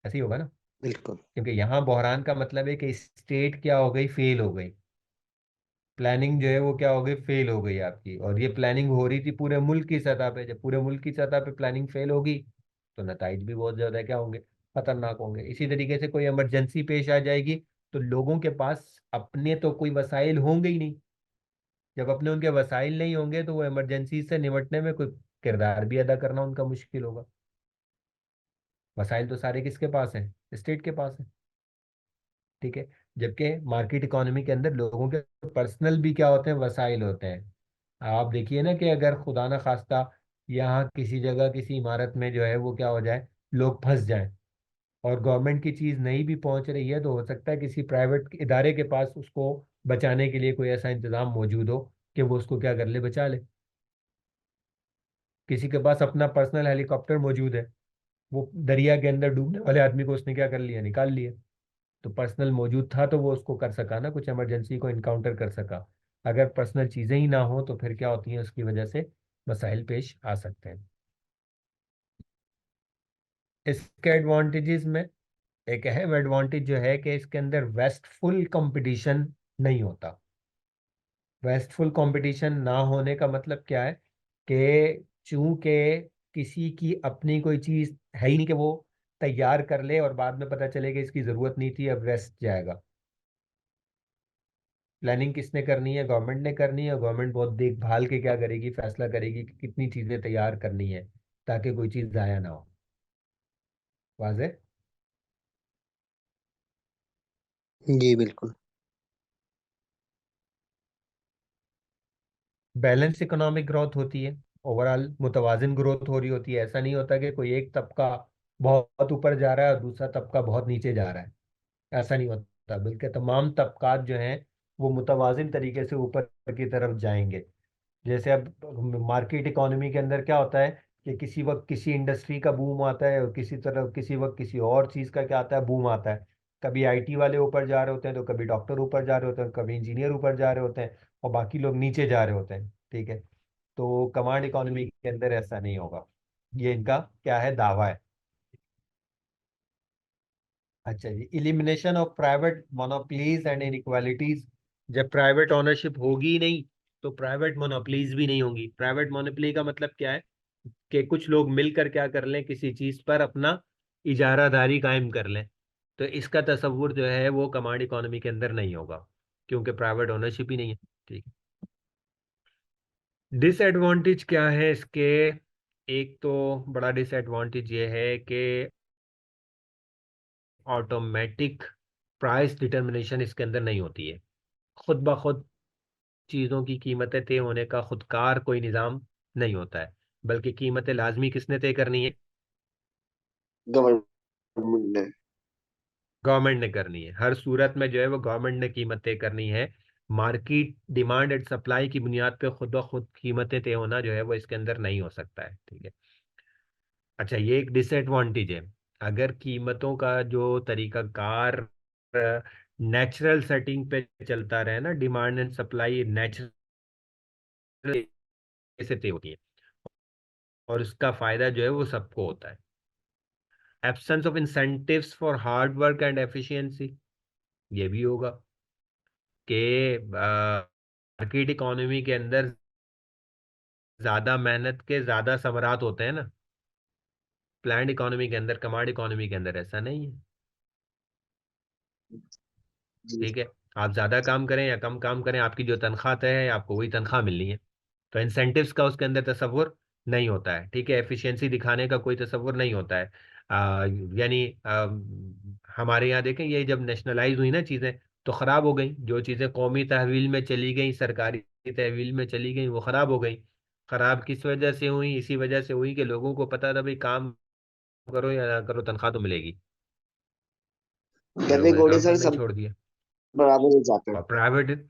ऐसे ही होगा ना? बिल्कुल। क्योंकि यहाँ बहरान का मतलब है कि स्टेट क्या हो गई, फेल हो गई। प्लानिंग जो है वो क्या हो गई, फेल हो गई आपकी। और ये प्लानिंग हो रही थी पूरे मुल्क की सतह पे। जब पूरे मुल्क की सतह पे प्लानिंग फेल होगी तो नताइज भी बहुत ज्यादा क्या होंगे, खतरनाक होंगे। इसी तरीके से कोई इमरजेंसी पेश आ जाएगी तो लोगों के पास अपने तो कोई वसाइल होंगे ही नहीं। जब अपने उनके वसाइल नहीं होंगे तो वो इमरजेंसी से निपटने में कोई किरदार भी अदा करना उनका मुश्किल होगा। वसाइल तो सारे किसके पास हैं? स्टेट के पास है, ठीक है। जबकि मार्केट इकोनॉमी के अंदर लोगों के पर्सनल भी क्या होते हैं, वसाइल होते हैं। आप देखिए ना कि अगर खुदा न खास्ता यहाँ किसी जगह किसी इमारत में जो है वो क्या हो जाए, लोग फंस जाएं और गवर्नमेंट की चीज़ नहीं भी पहुंच रही है, तो हो सकता है किसी प्राइवेट इदारे के पास उसको बचाने के लिए कोई ऐसा इंतजाम मौजूद हो कि वो उसको क्या कर ले, बचा ले। किसी के पास अपना पर्सनल हेलीकॉप्टर मौजूद है, वो दरिया के अंदर डूबने वाले आदमी को उसने क्या कर लिया, निकाल लिया। तो पर्सनल मौजूद था तो वो उसको कर सका ना, कुछ इमरजेंसी को इनकाउंटर कर सका। अगर पर्सनल चीजें ही ना हो तो फिर क्या होती है, उसकी वजह से मसाइल पेश आ सकते हैं। इसके एडवांटेजेस में एक अहम एडवांटेज जो है कि इसके अंदर वेस्टफुल कंपटीशन नहीं होता। वेस्टफुल कंपटीशन ना होने का मतलब क्या है कि चूंकि किसी की अपनी कोई चीज है ही नहीं कि वो तैयार कर ले और बाद में पता चले कि इसकी जरूरत नहीं थी, अब वेस्ट जाएगा। प्लानिंग किसने करनी है, गवर्नमेंट ने करनी है। गवर्नमेंट बहुत देखभाल के क्या करेगी, फैसला करेगी कि कितनी चीजें तैयार करनी है ताकि कोई चीज जाया ना हो। वाजे। जी बिल्कुल। बैलेंस इकोनॉमिक ग्रोथ होती है, ओवरऑल मुतवाजिन ग्रोथ हो रही होती है। ऐसा नहीं होता कि कोई एक तबका बहुत ऊपर जा रहा है और दूसरा तबका बहुत नीचे जा रहा है। ऐसा नहीं होता, बल्कि तमाम तबकात जो हैं वो मुतवाजिन तरीके से ऊपर की तरफ जाएंगे। जैसे अब मार्केट इकोनॉमी के अंदर क्या होता है कि किसी वक्त किसी इंडस्ट्री का बूम आता है और किसी तरफ किसी वक्त किसी और चीज का क्या आता है, बूम आता है। कभी आईटी वाले ऊपर जा रहे होते हैं तो कभी डॉक्टर ऊपर जा रहे होते हैं, कभी इंजीनियर ऊपर जा रहे होते हैं और बाकी लोग नीचे जा रहे होते हैं। ठीक है। तो कमांड इकोनॉमी के अंदर ऐसा नहीं होगा। ये इनका क्या है, दावा है। अच्छा जी, elimination of private monopolies and inequalities. जब प्राइवेट ओनरशिप होगी ही नहीं तो प्राइवेट मोनोपलीज भी नहीं होंगी। प्राइवेट मोनोपली का मतलब क्या है कि कुछ लोग मिलकर क्या कर लें, किसी चीज पर अपना इजारादारी कायम कर लें। तो इसका तस्वुर जो है वो कमांड इकोनॉमी के अंदर नहीं होगा, क्योंकि प्राइवेट ओनरशिप ही नहीं है। ठीक है। डिसएडवांटेज क्या है इसके? एक तो बड़ा डिसएडवांटेज ये है कि ऑटोमेटिक प्राइस डिटर्मिनेशन इसके अंदर नहीं होती है। खुद ब खुद चीज़ों की कीमतें तय होने का खुदकार कोई निज़ाम नहीं होता है, बल्कि कीमतें लाजमी किसने तय करनी है? गवर्नमेंट ने। गवर्नमेंट ने करनी है। हर सूरत में जो है वो गवर्नमेंट ने कीमत तय करनी है। मार्केट डिमांड एंड सप्लाई की बुनियाद पे खुद ब खुद कीमतें तय होना जो है वो इसके अंदर नहीं हो सकता है। ठीक है। अच्छा, ये एक डिसएडवांटेज है। अगर कीमतों का जो तरीकाकार नेचुरल सेटिंग पे चलता रहे ना, डिमांड एंड सप्लाई नेचुरल से तय होती है और उसका फायदा जो है वो सबको होता है। Absence of incentives for hard work and efficiency, ये भी होगा कि मार्केट इकोनॉमी के अंदर ज्यादा मेहनत के ज्यादा समरात होते हैं ना। प्लान्ड इकोनॉमी के अंदर, कमांड इकोनॉमी के अंदर ऐसा नहीं है। जी। ठीक है। आप ज्यादा काम करें या कम काम करें, आपकी जो तनख्वाह तय है आपको वही तनख्वाह मिलनी है। तो इंसेंटिव्स का उसके अंदर तस्वुर नहीं होता है। ठीक है। एफिशिएंसी दिखाने का कोई तस्वुर नहीं होता है। यानी हमारे यहाँ देखें, ये जब नेशनलाइज हुई ना चीज़ें तो ख़राब हो गई। जो चीज़ें कौमी तहवील में चली गई, सरकारी तहवील में चली गई, वो ख़राब हो गई। ख़राब किस वजह से हुई? इसी वजह से हुई कि लोगों को पता था भाई काम करो या ना करो तनख्वाह तो मिलेगी, तो गधे लोगों ने घोड़े काम सर करना ही सब छोड़ दिया। बराबर हो जाते हैं। और प्राइवेट,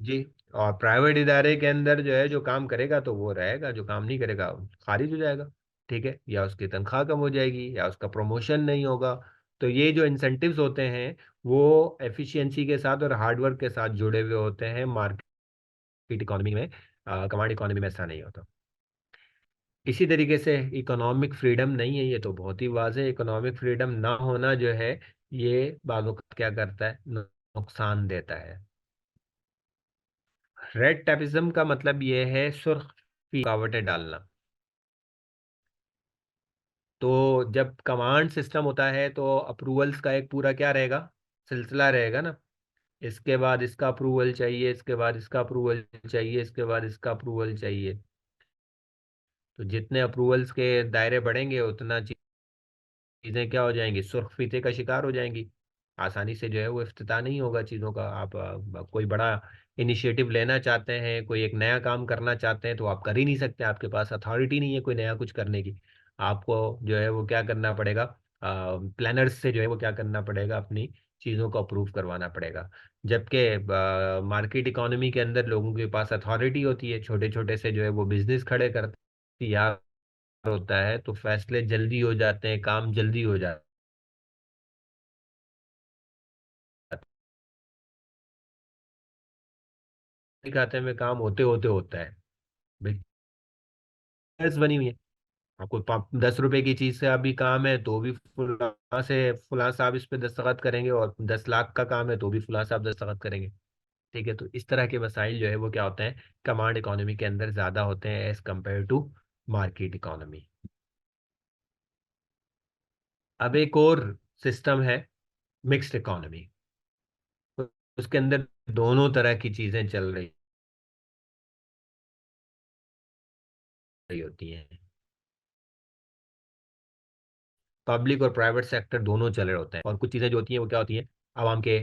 जी, और प्राइवेट इदारे के अंदर जो है जो काम करेगा तो वो रहेगा, जो काम नहीं करेगा वो खारिज हो जाएगा। ठीक है। या उसकी तनख्वाह कम हो जाएगी या उसका प्रमोशन नहीं होगा। तो ये जो इंसेंटिव्स होते हैं वो एफिशिएंसी के साथ और हार्डवर्क के साथ जुड़े हुए होते हैं। मार्केट इकोनॉमी में, कमांड इकोनॉमी में ऐसा नहीं होता। इसी तरीके से इकोनॉमिक फ्रीडम नहीं है, ये तो बहुत ही वाज़ेह। इकोनॉमिक फ्रीडम ना होना जो है ये बाज़ वक़्त क्या करता है, नुकसान देता है। रेड टेपिज्म का मतलब ये है सुर्ख रुकावटें डालना। तो जब कमांड सिस्टम होता है तो अप्रूवल्स का एक पूरा क्या रहेगा, सिलसिला रहेगा ना। इसके बाद इसका अप्रूवल चाहिए, इसके बाद इसका अप्रूवल चाहिए, इसके बाद इसका अप्रूवल चाहिए। तो जितने अप्रूवल्स के दायरे बढ़ेंगे उतना चीज़ें क्या हो जाएंगी, सुर्ख फीते का शिकार हो जाएंगी। आसानी से जो है वो इफ्तिताह नहीं होगा चीज़ों का। आप कोई बड़ा इनिशिएटिव लेना चाहते हैं, कोई एक नया काम करना चाहते हैं तो आप कर ही नहीं सकते। आपके पास अथॉरिटी नहीं है कोई नया कुछ करने की। आपको जो है वो क्या करना पड़ेगा, प्लानर्स से जो है वो क्या करना पड़ेगा, अपनी चीज़ों को अप्रूव करवाना पड़ेगा। जबकि मार्केट इकोनॉमी के अंदर लोगों के पास अथॉरिटी होती है, छोटे छोटे से जो है वो बिजनेस खड़े करती है। होता है तो फैसले जल्दी हो जाते हैं, काम जल्दी हो जाता है, खाते में काम होते होते होता है भाई। बनी हुई है, आपको 10 रुपए की चीज से अभी काम है तो भी फुला साहब इस पे दस्तखत करेंगे, और 10 लाख का काम है तो भी फुला साहब दस्तखत करेंगे। ठीक है, तो इस तरह के मसाइल जो है वो क्या होते हैं, कमांड इकोनॉमी के अंदर ज्यादा होते हैं as compare to market economy. अब एक और सिस्टम है मिक्स्ड इकोनॉमी, उसके अंदर दोनों तरह की चीजें चल रही होती हैं, पब्लिक और प्राइवेट सेक्टर दोनों चल रहे होते हैं, और कुछ चीजें जो होती हैं वो क्या होती हैं, आवाम के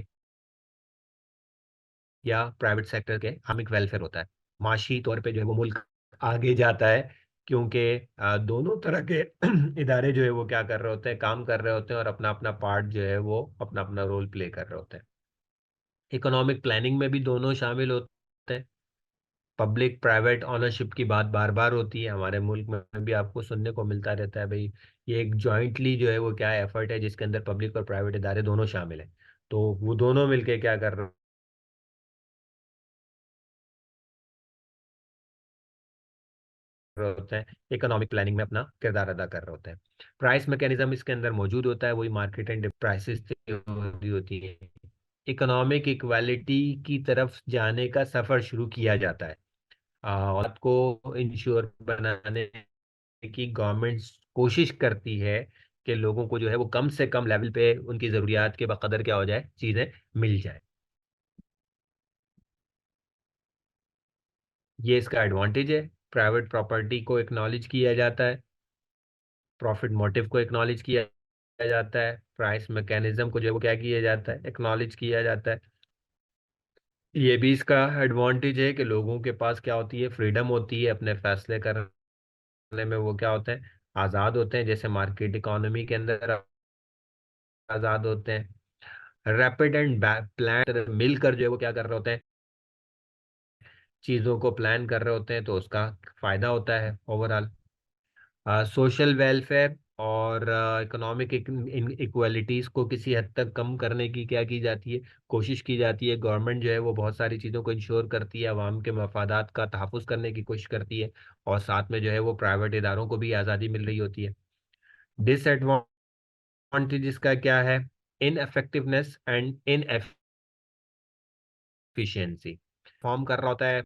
या प्राइवेट सेक्टर के इकोनॉमिक वेलफेयर होता है, माशी तौर पे जो है वो मुल्क आगे जाता है, क्योंकि दोनों तरह के इदारे जो है वो क्या कर रहे होते हैं, काम कर रहे होते हैं, और अपना अपना पार्ट जो है वो अपना अपना रोल प्ले कर रहे होते हैं। इकोनॉमिक प्लानिंग में भी दोनों शामिल होते हैं, पब्लिक प्राइवेट ऑनरशिप की बात बार बार होती है, हमारे मुल्क में भी आपको सुनने को मिलता रहता है भाई, ये एक जॉइंटली जो है वो क्या एफर्ट है जिसके अंदर पब्लिक और प्राइवेट इदारे दोनों शामिल हैं, तो वो दोनों मिलके क्या कर रहे होते हैं, इकोनॉमिक प्लानिंग में अपना किरदार अदा कर रहे होते हैं। प्राइस मैकेनिज्म इसके अंदर मौजूद होता है, वही मार्केट एंड प्राइसेस होती है, इकोनॉमिक इक्वालिटी की तरफ जाने का सफर शुरू किया जाता है, और को इंश्योर बनाने की गवर्नमेंट कोशिश करती है कि लोगों को जो है वो कम से कम लेवल पे उनकी जरूरियात के बकदर क्या हो जाए, चीजें मिल जाए। ये इसका एडवांटेज है, प्राइवेट प्रॉपर्टी को एक्नॉलेज किया जाता है, प्रॉफिट मोटिव को एक्नॉलेज किया जाता है, प्राइस मैकेनिज्म को जो है वो क्या किया जाता है, एक्नॉलेज किया जाता है। ये भी इसका एडवांटेज है कि लोगों के पास क्या होती है, फ्रीडम होती है, अपने फैसले करने में वो क्या होते हैं, आज़ाद होते हैं, जैसे मार्केट इकोनॉमी के अंदर आज़ाद होते हैं। रैपिड एंड प्लान मिलकर जो है वो क्या कर रहे होते हैं, चीज़ों को प्लान कर रहे होते हैं, तो उसका फायदा होता है ओवरऑल। सोशल वेलफेयर और इकोनॉमिक इक्वालिटीज को किसी हद तक कम करने की क्या की जाती है, कोशिश की जाती है। गवर्नमेंट जो है वो बहुत सारी चीज़ों को इंश्योर करती है, अवाम के मफादात का तहफ़्फ़ुज़ करने की कोशिश करती है, और साथ में जो है वो प्राइवेट इदारों को भी आज़ादी मिल रही होती है। डिसएडवांटेजेस का क्या है, इनएफेक्टिवनेस एंड इनएफिशिएंसी फॉर्म कर रहा होता है।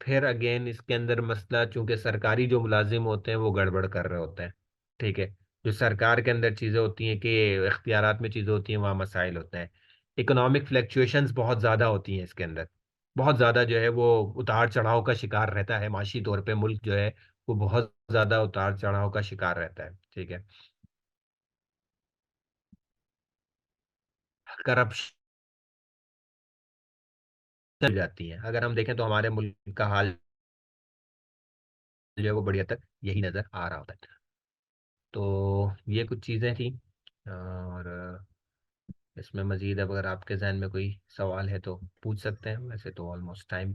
फिर अगेन इसके अंदर मसला, चूंकि सरकारी जो मुलाजिम होते हैं वो गड़बड़ कर रहे होते हैं, ठीक है, जो सरकार के अंदर चीज़ें होती हैं कि इख्तियारात में चीज़ें होती हैं वहाँ मसाइल होते हैं। इकोनॉमिक फ्लक्चुएशंस बहुत ज़्यादा होती हैं इसके अंदर, बहुत ज़्यादा जो है वो उतार चढ़ाव का शिकार रहता है, माशी तौर पे मुल्क जो है वो बहुत ज़्यादा उतार चढ़ाव का शिकार रहता है, ठीक है। करप्शन चल जाती है, अगर हम देखें तो हमारे मुल्क का हाल जो है वो बढ़िया तक यही नज़र आ रहा होता है। तो ये कुछ चीज़ें थी, और इसमें मजीद अगर आपके जहन में कोई सवाल है तो पूछ सकते हैं, वैसे तो ऑलमोस्ट टाइम